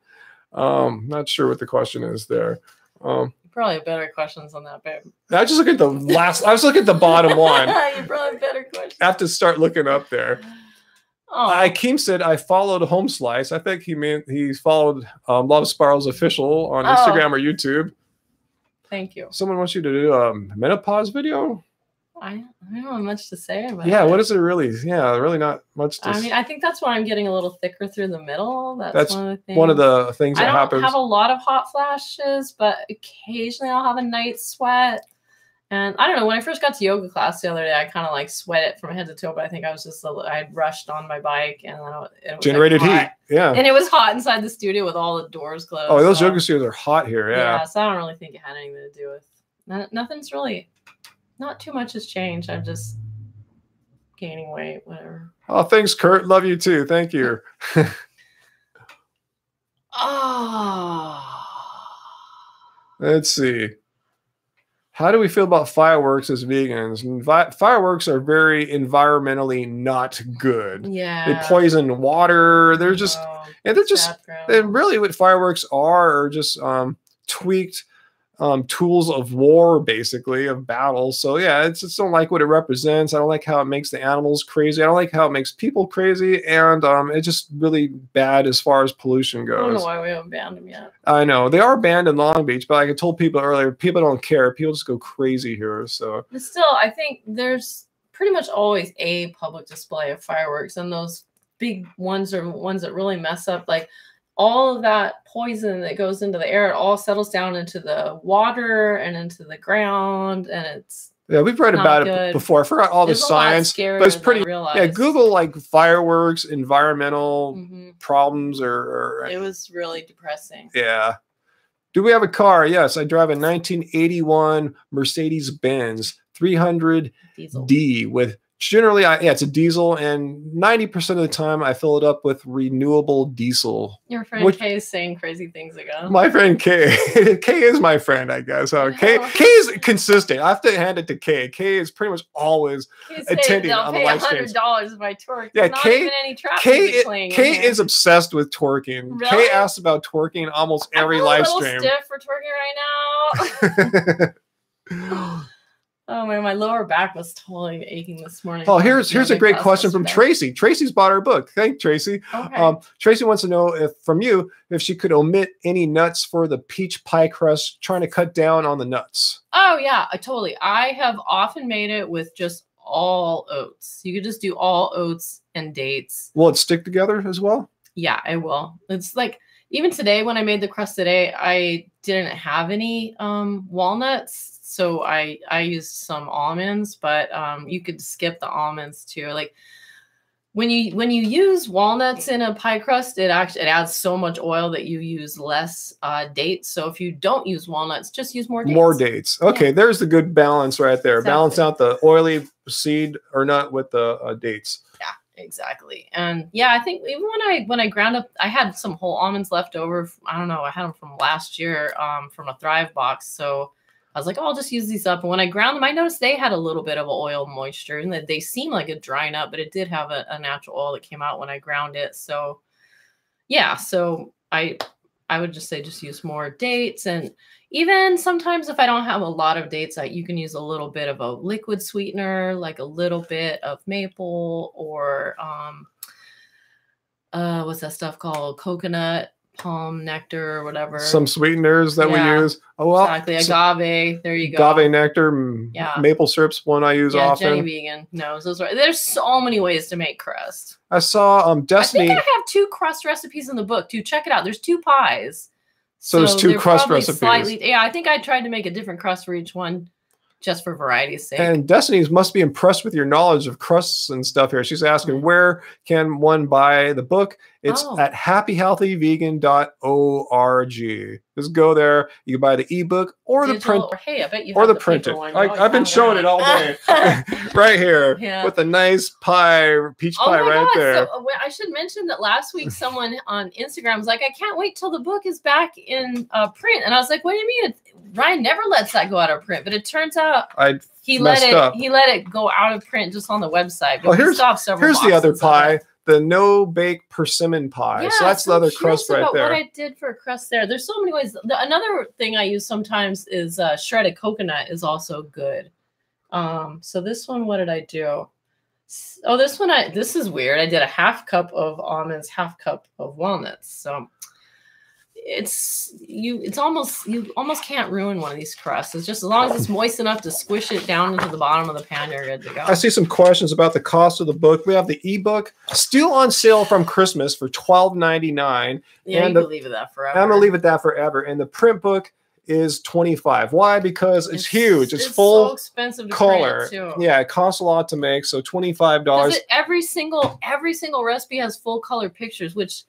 Not sure what the question is there. Probably have better questions on that, babe. I just look at the last. I was looking at the bottom one. You probably have better questions. I have to start looking up there. Keem said I followed Home Slice. I think he followed Love Spirals Official on Instagram or YouTube. Thank you. Someone wants you to do a menopause video. I don't have much to say about Yeah, it. what is it really? Yeah, really not much to I mean, I think that's why I'm getting a little thicker through the middle. That's one of the things. one of the things I that don't happens. have a lot of hot flashes, but occasionally I'll have a night sweat. And I don't know, when I first got to yoga class the other day, I kind of like sweat it from head to toe, but I think I was just, I rushed on my bike and then it was generated like heat. Yeah. And it was hot inside the studio with all the doors closed. Oh, those yoga studios are hot here. Yeah. So I don't really think it had anything to do with, nothing's really, not too much has changed. I'm just gaining weight, whatever. Oh, thanks, Kurt. Love you too. Thank you. Let's see. How do we feel about fireworks as vegans? Fireworks are very environmentally not good. Yeah. They poison water. They're just, and they're just, and really what fireworks are just tweaked tools of war, basically, of battle. So yeah, I just don't like what it represents. I don't like how it makes the animals crazy. I don't like how it makes people crazy. And it's just really bad as far as pollution goes. I don't know why we haven't banned them yet. I know. They are banned in Long Beach, but like I told people earlier, people don't care. People just go crazy here. So but still, I think there's pretty much always a public display of fireworks, and those big ones are ones that really mess up, like all of that poison that goes into the air, it all settles down into the water and into the ground, and it's we've read about it before. I forgot all the science, but it's pretty. Yeah, Google like fireworks, environmental problems, or it was really depressing. Yeah. Do we have a car? Yes, I drive a 1981 Mercedes-Benz 300D with. Generally, it's a diesel, and 90% of the time I fill it up with renewable diesel. Your friend Kay is saying crazy things again. My friend Kay. Kay is my friend, I guess. Kay is consistent. I have to hand it to Kay. Kay is pretty much always attending on the live streams. $100 if I twerk. Yeah, not even any trap music Kay is obsessed with twerking. Really? Kay asks about twerking almost every live stream. I'm a little stiff for twerking right now. Oh man, my lower back was totally aching this morning. Oh, here's a great question from Tracy. Tracy's bought our book. Thank Tracy. Okay. Tracy wants to know if she could omit any nuts for the peach pie crust, trying to cut down on the nuts. Oh yeah, totally. I have often made it with just all oats. You could just do all oats and dates. Will it stick together as well? Yeah, it will. It's like even today when I made the crust today, I didn't have any walnuts. So I used some almonds, but you could skip the almonds too. Like when you use walnuts in a pie crust, it adds so much oil that you use less dates. So if you don't use walnuts, just use more dates. More dates. Okay, there's the good balance right there. Exactly. Balance out the oily seed or nut with the dates. Yeah, exactly. And yeah, I think even when I ground up, I had some whole almonds left over. I don't know, I had them from last year from a Thrive box. So I was like, oh, I'll just use these up. And when I ground them, I noticed they had a little bit of oil moisture and that they seem like it drying up, but it did have a natural oil that came out when I ground it. So yeah, so I would just say just use more dates. And even sometimes if I don't have a lot of dates, you can use a little bit of a liquid sweetener, like a little bit of maple or what's that stuff called? Coconut palm nectar or whatever. Some sweeteners that we use. Oh, well, exactly. Agave. There you go. Agave nectar. Yeah. Maple syrup's one I use often. Jenny Vegan knows those. There's so many ways to make crust. I saw Destiny. I think I have 2 crust recipes in the book too. Check it out. There's 2 pies. So there's 2 crust recipes. Yeah, I think I tried to make a different crust for each one. Just for variety's sake. And Destiny must be impressed with your knowledge of crusts and stuff here. She's asking, where can one buy the book? It's at happyhealthyvegan.org. Just go there. You can buy the ebook or the print. Hey, I bet you or the printed. I've been showing it all day. Right here with a nice pie, peach pie right there. So, I should mention that last week someone on Instagram was like, I can't wait till the book is back in print. And I was like, what do you mean? Ryan never lets that go out of print, but it turns out he let it go out of print just on the website. But here's the other pie, the no bake persimmon pie. Yeah, so that's the other crust right there. What I did for a crust there. There's so many ways. Another thing I use sometimes is shredded coconut is also good. So this one, what did I do? Oh, this is weird. I did a 1/2 cup of almonds, 1/2 cup of walnuts. So it's almost, you almost can't ruin one of these crusts. It's just as long as it's moist enough to squish it down into the bottom of the pan, you're good to go. I see some questions about the cost of the book. We have the ebook still on sale from Christmas for $12.99. Yeah, and you can leave it that forever. I'm gonna leave it that forever. And the print book is $25. Why? Because it's huge. It's full so expensive to color. print, too. Yeah, it costs a lot to make. So $25. Every single recipe has full color pictures, which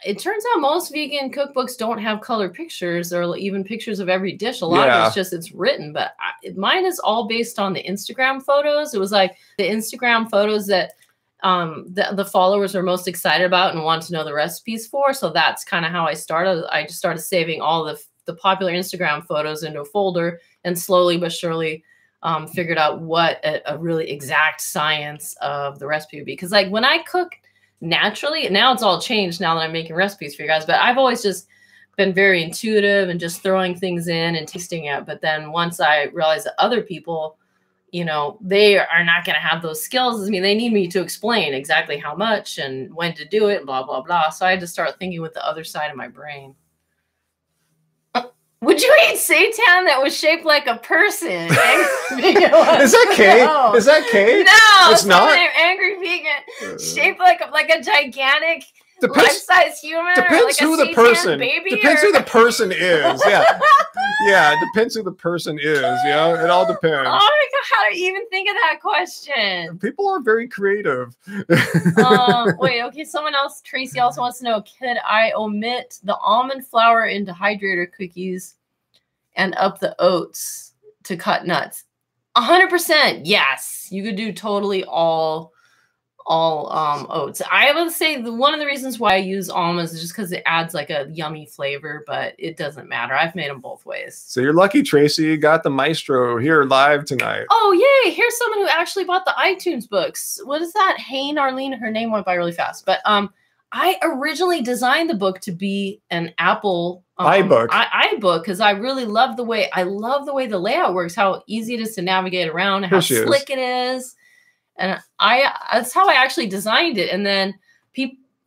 it turns out most vegan cookbooks don't have color pictures or even pictures of every dish. A lot of it's just, it's written, but mine is all based on the Instagram photos. It was like the Instagram photos that the followers are most excited about and want to know the recipes for. So that's kind of how I started. I just started saving all the popular Instagram photos into a folder, and slowly but surely figured out what a really exact science of the recipe would be. Because like when I cook naturally, now it's all changed now that I'm making recipes for you guys, but I've always just been very intuitive and just throwing things in and tasting it. But then once I realized that other people, you know, they are not going to have those skills. I mean, they need me to explain exactly how much and when to do it, blah, blah, blah. So I had to start thinking with the other side of my brain. Would you eat seitan that was shaped like a person? Is that Kay? No. Is that Kay? No, it's not. Angry vegan, shaped like a gigantic life-size human. Depends who the person. Depends who the person is. Yeah, yeah. It depends who the person is. Yeah, it all depends. Oh my god, how do you even think of that question? People are very creative. Wait, okay. Someone else, Tracy, also wants to know: could I omit the almond flour into hydrator cookies and up the oats to cut nuts? 100%. Yes, you could do totally all oats. I would say one of the reasons why I use almonds is just because it adds like a yummy flavor, but it doesn't matter. I've made them both ways. So you're lucky, Tracy. You got the maestro here live tonight. Oh, yay. Here's someone who actually bought the iTunes books. What is that? Hayne Arlene. Her name went by really fast. But I originally designed the book to be an Apple iBook because I really love the way the layout works, how easy it is to navigate around, how slick it is. And that's how I actually designed it. And then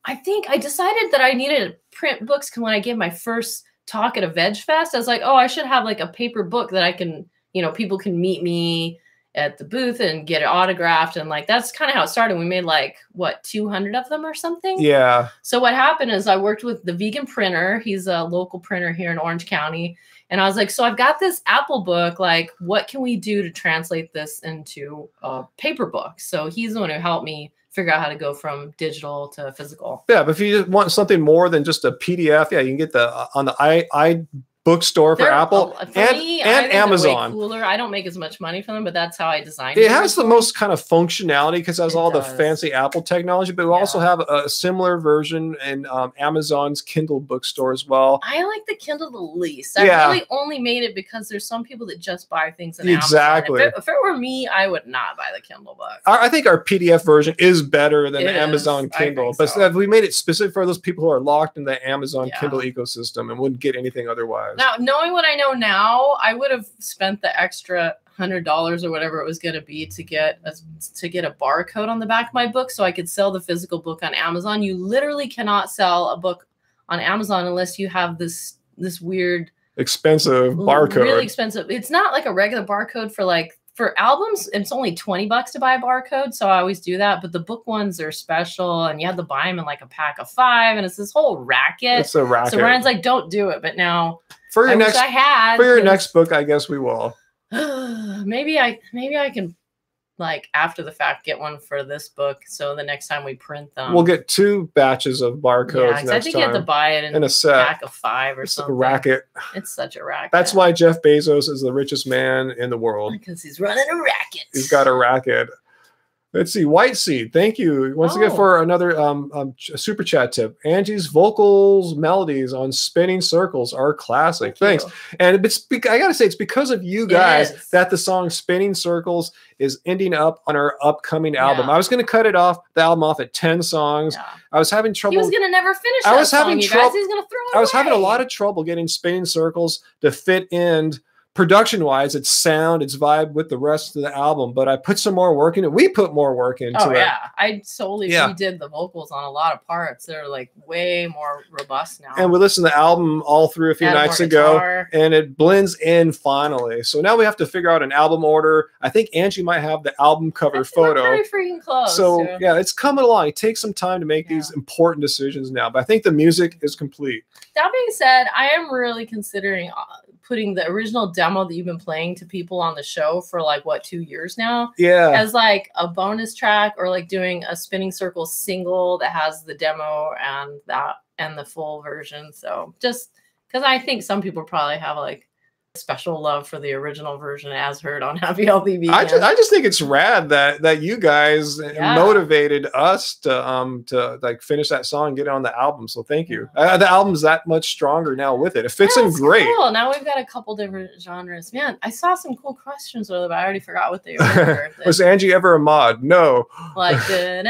I think I decided that I needed to print books because when I gave my first talk at a Veg Fest, I was like, oh, I should have like a paper book that I can, you know, people can meet me at the booth and get it autographed. And like, that's kind of how it started. We made like, what, 200 of them or something? Yeah. So what happened is I worked with the vegan printer. He's a local printer here in Orange County. And I was like, so I've got this Apple book, like, what can we do to translate this into a paper book? So he's the one who helped me figure out how to go from digital to physical. Yeah, but if you want something more than just a PDF, yeah, you can get the on the bookstore for Apple and Amazon. Way cooler. I don't make as much money from them, but that's how I designed it. It has the most kind of functionality because it has all the fancy Apple technology, but we also have a similar version in Amazon's Kindle bookstore as well. I like the Kindle the least. I really only made it because there's some people that just buy things in Amazon. If it were me, I would not buy the Kindle book. I think our PDF version is better than the Amazon Kindle, but we made it specific for those people who are locked in the Amazon Kindle ecosystem and wouldn't get anything otherwise. Now, knowing what I know now, I would have spent the extra $100 or whatever it was going to be to get a barcode on the back of my book so I could sell the physical book on Amazon. You literally cannot sell a book on Amazon unless you have this weird expensive barcode. Really expensive. It's not like a regular barcode for albums. It's only $20 to buy a barcode, so I always do that. But the book ones are special, and you have to buy them in like a pack of 5, and it's this whole racket. It's a racket. So Ryan's like, "Don't do it." But now, for your next book, I guess we will. maybe I can, like, after the fact, get one for this book. So the next time we print them, we'll get 2 batches of barcodes. Yeah, I think you have to buy it in a set, pack of 5 or something. Like a racket. It's such a racket. That's why Jeff Bezos is the richest man in the world. Because he's running a racket. He's got a racket. Let's see. White Seed, thank you once again for another super chat tip. Angie's vocals melodies on Spinning Circles are classic. Thanks. And I gotta say, it's because of you guys that the song Spinning Circles is ending up on our upcoming album. I was going to cut the album off at 10 songs. I was having trouble. He was going to never finish that song, you guys. He's going to throw it away. I was having a lot of trouble getting Spinning Circles to fit in production wise, it's sound, it's vibe with the rest of the album. But I put some more work in it. We put more work into it. Yeah, I solely redid the vocals on a lot of parts. They're like way more robust now. And we listened to the album all through a few nights ago, and it blends in finally. So now we have to figure out an album order. I think Angie might have the album cover photo. We're pretty freaking close. So yeah, it's coming along. It takes some time to make these important decisions now, but I think the music is complete. That being said, I am really considering putting the original demo that you've been playing to people on the show for like what 2 years now, as like a bonus track, or like doing a Spinning Circle single that has the demo and the full version. So just because I think some people probably have like special love for the original version as heard on Happy Healthy Vegan. I just think it's rad that you guys motivated us to like finish that song and get it on the album. So thank you. The album's that much stronger now with it. It fits in great. Cool. Now we've got a couple different genres. Man, I saw some cool questions with it, but I already forgot what they were. Was Angie ever a mod? No. Like I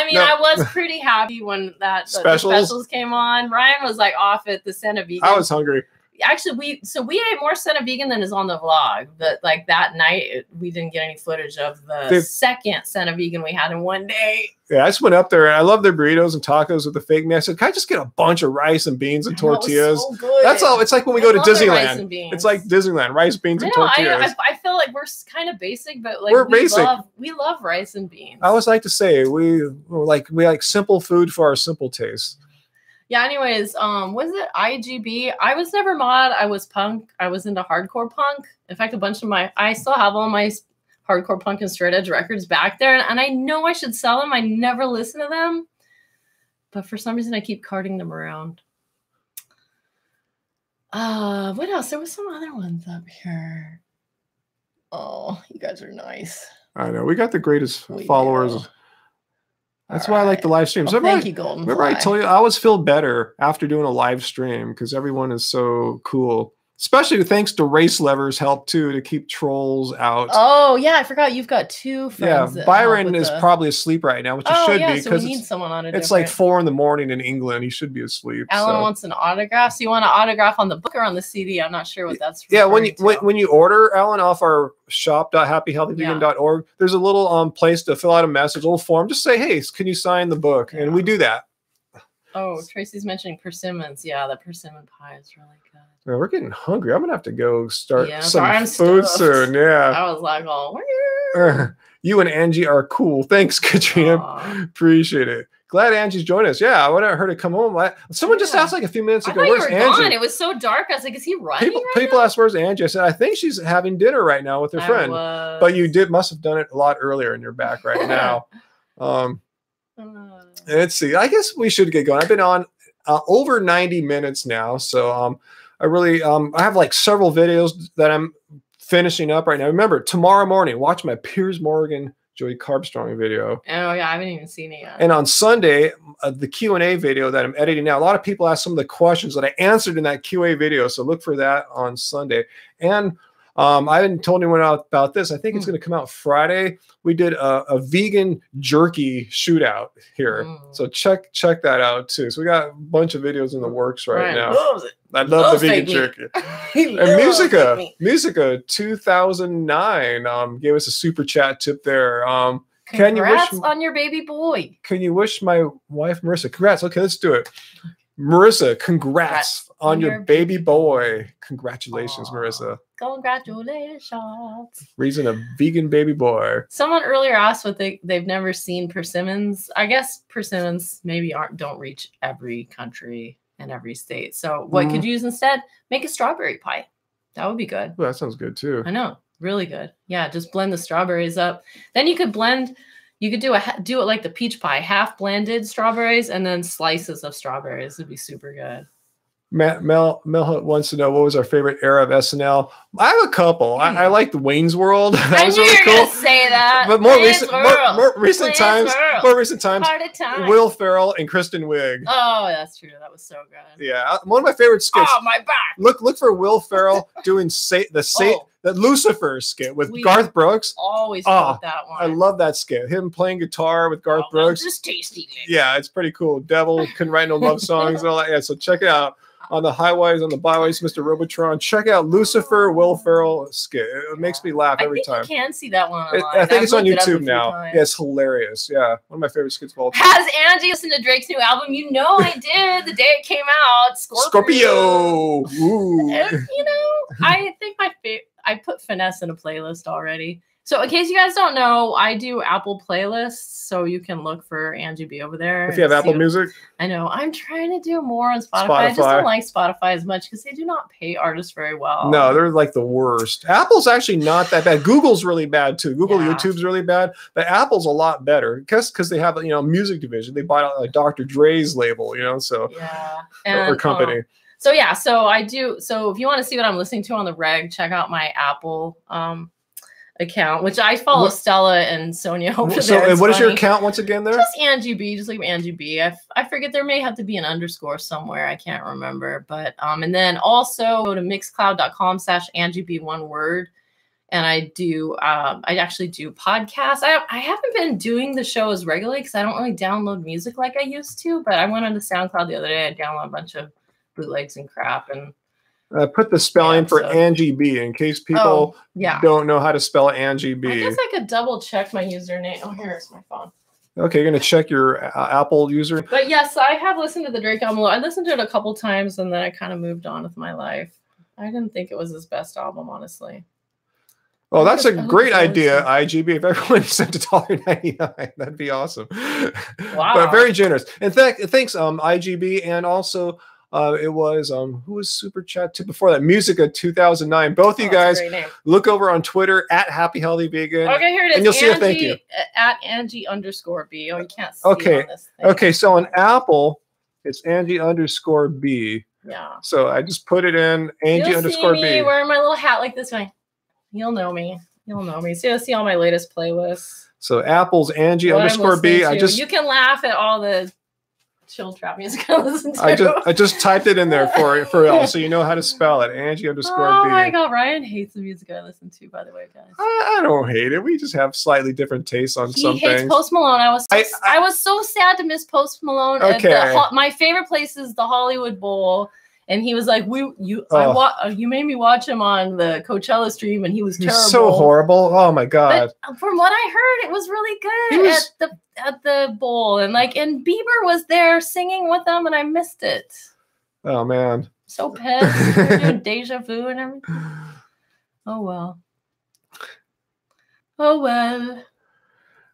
mean, I was pretty happy when the specials came on. Ryan was like off at the Senna Vegan. I was hungry. Actually, we ate more Senna Vegan than is on the vlog. But like that night, we didn't get any footage of the second Senna Vegan we had in one day. Yeah, I just went up there and I love their burritos and tacos with the fake meat. I said, can I just get a bunch of rice and beans and tortillas? So good. That's all. It's like when we go to Disneyland. It's like Disneyland, rice, beans, and tortillas. I feel like we're kind of basic, but like we're basic. We love rice and beans. I always like to say we like simple food for our simple tastes. Yeah, anyways, was it IGB? I was never mod. I was punk. I was into hardcore punk. In fact, I still have all my hardcore punk and straight edge records back there. And I know I should sell them. I never listen to them. But for some reason, I keep carting them around. What else? There was some other ones up here. Oh, you guys are nice. I know. We got the greatest followers. Do. That's why I like the live streams. Well, thank you, Golden. Remember I told you I always feel better after doing a live stream because everyone is so cool. Especially thanks to Race Lever's help too to keep trolls out. Oh yeah, I forgot you've got two friends. Yeah, Byron is probably asleep right now, which he should be because so we need someone on it. It's like 4 a.m. in England. He should be asleep. Alan wants an autograph. So you want an autograph on the book or on the CD? I'm not sure what that's. Yeah, when you order, Alan, off our shop.happyhealthyvegan.org, there's a little place to fill out a message, a little form. Just say, hey, can you sign the book? And we do that. Oh, Tracy's mentioning persimmons. Yeah, the persimmon pie is really good. Yeah, we're getting hungry. I'm gonna have to go start some food soon. Yeah. I was like, oh, you and Angie are cool. Thanks, Katrina. Appreciate it. Glad Angie's joined us. Yeah, I would have heard her come home. Someone just asked like a few minutes ago, where's Angie? Gone. It was so dark. I was like, is he running? People asked, where's Angie? I said, I think she's having dinner right now with her friend. But you must have done it a lot earlier and you're back right now. Let's see. I guess we should get going. I've been on over 90 minutes now. So I really I have like several videos that I'm finishing up right now. Remember, tomorrow morning, watch my Piers Morgan Joey Carbstrong video. Oh yeah, I haven't even seen it yet. And on Sunday, the Q&A video that I'm editing now, a lot of people asked some of the questions that I answered in that QA video. So look for that on Sunday. And I hadn't told anyone about this. I think it's going to come out Friday. We did a vegan jerky shootout here. So check that out too. So we got a bunch of videos in the works right now. I love the vegan jerky. And Musica 2009 gave us a super chat tip there. Congrats on your baby boy. Can you wish my wife Marissa? Congrats. Okay, let's do it. Marissa, congrats on your baby boy. Congratulations, Marissa. Congratulations. Raising a vegan baby boy. Someone earlier asked what they've never seen persimmons. I guess persimmons maybe don't reach every country and every state. So what could you use instead? Make a strawberry pie. That would be good. Well, that sounds good too. I know. Really good. Yeah, just blend the strawberries up. Then you could blend. You could do it like the peach pie, half blended strawberries and then slices of strawberries. It'd be super good. Mel wants to know what was our favorite era of SNL. I have a couple. I like the Wayne's World. That was really cool. Say that. But more recent times, Will Ferrell and Kristen Wiig. Oh, that's true. That was so good. Yeah, one of my favorite skits. Oh, my back. Look for Will Ferrell doing the Lucifer skit with Garth Brooks. Always quote that one. I love that skit. Him playing guitar with Garth Brooks. Just tasty. Yeah, it's pretty cool. Devil couldn't write no love songs and all that. Yeah, so check it out. on the highways, on the byways, Mr. Robotron. Check out Lucifer Will Ferrell skit. It makes me laugh every time. I think you can see that one online. I think it's on looked it up a YouTube few now. times. Yeah, it's hilarious. Yeah, one of my favorite skits of all time. Has Angie listened to Drake's new album? You know I did the day it came out. Scorpio. Ooh. And, you know, I think I put Finesse in a playlist already. So in case you guys don't know, I do Apple playlists, so you can look for Angie B over there. If you have Apple Music. I know. I'm trying to do more on Spotify. I just don't like Spotify as much because they do not pay artists very well. No, they're like the worst. Apple's actually not that bad. Google's really bad too. YouTube's really bad, but Apple's a lot better because they have, you know, music division. They bought out like Dr. Dre's label, you know, so or company. So yeah, so I do. So if you want to see what I'm listening to on the reg, check out my Apple account, which I follow Stella and Sonia over there. So what is your account once again there? Just Angie B. Just leave Angie B. I forget, there may have to be an underscore somewhere. I can't remember. But and then also go to mixcloud.com/AngieB, one word. And I do I actually do podcasts. I haven't been doing the show as regularly because I don't really download music like I used to, but I went onto SoundCloud the other day. I downloaded a bunch of bootlegs and crap, and put the spelling for Angie B in case people don't know how to spell Angie B. I guess I could double check my username. Oh, here's my phone. Okay, you're gonna check your Apple user. But yes, I have listened to the Drake album. I listened to it a couple times, and then I kind of moved on with my life. I didn't think it was his best album, honestly. Oh, that's a great idea, IGB. If everyone sent $1.99, that'd be awesome. Wow. But very generous. In fact, thanks, IGB, and also it was who was super chat to before that? Musica 2009. Both of you guys look over on Twitter at Happy Healthy Vegan. Okay, here it is. And you'll see a Angie, thank you at Angie_B. Oh, you can't see okay. on this thing. Okay, so on Apple, it's Angie_B. Yeah. So I just put it in Angie_B. See me wearing my little hat like this guy. You'll know me. You'll know me. So you'll see all my latest playlists. So Apple's Angie_B. You can laugh at all the chill trap music I listen to. I just typed it in there for y'all, so you know how to spell it. Angie_B. Oh my god, Ryan hates the music I listen to, by the way, guys. I don't hate it. We just have slightly different tastes on some things. He hates Post Malone. I was so sad to miss Post Malone. Okay. My favorite place is the Hollywood Bowl. And he was like, you made me watch him on the Coachella stream, and he was terrible. So horrible. Oh my god. But from what I heard, it was really good at the bowl, and Bieber was there singing with them, and I missed it. Oh man. So pissed. They're doing Deja Vu and everything. Oh well. Oh well.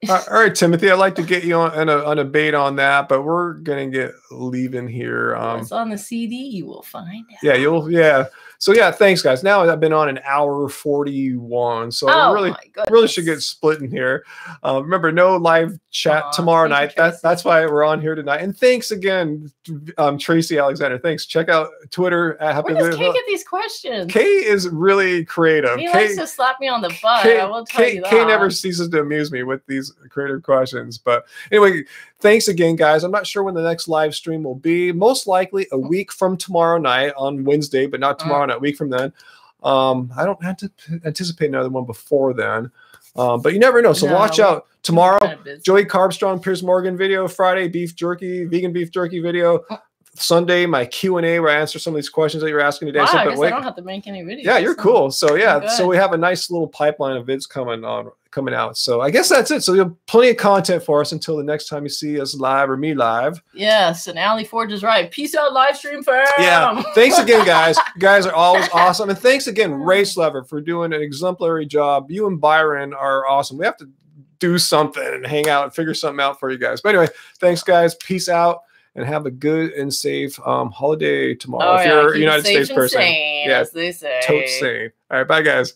All right, Timothy, I'd like to get you on a bait on that, but we're gonna get leaving here. It's on the CD. You will find out. Yeah. So yeah, thanks guys. Now I've been on an hour 41, so I really should get split in here. Remember, no live chat tomorrow night. That's why we're on here tonight. And thanks again, Tracy Alexander. Thanks. Check out Twitter at Happy. Where does Kay get these questions? Kay is really creative. He likes to slap me on the butt. I will tell you that. Kay never ceases to amuse me with these creative questions. But anyway, thanks again, guys. I'm not sure when the next live stream will be. Most likely a week from tomorrow night on Wednesday, but not tomorrow night, a week from then. I don't have to anticipate another one before then. But you never know. So watch out. Tomorrow, Joey Carbstrong, Piers Morgan video. Friday, beef jerky, vegan beef jerky video. Sunday, my Q&A where I answer some of these questions that you're asking today. Wow, I guess I don't have to make any videos. Yeah, you're cool. So yeah, so we have a nice little pipeline of vids coming out. So I guess that's it. So you have plenty of content for us until the next time you see us live or me live. Yes, and Allie Forge is right. Peace out, live stream fam. Yeah, thanks again, guys. You guys are always awesome. And thanks again, Race Lover, for doing an exemplary job. You and Byron are awesome. We have to do something and hang out and figure something out for you guys. But anyway, thanks, guys. Peace out. And have a good and safe holiday tomorrow. If you're a United States person. Sane, as they say. Totes sane. All right, bye, guys.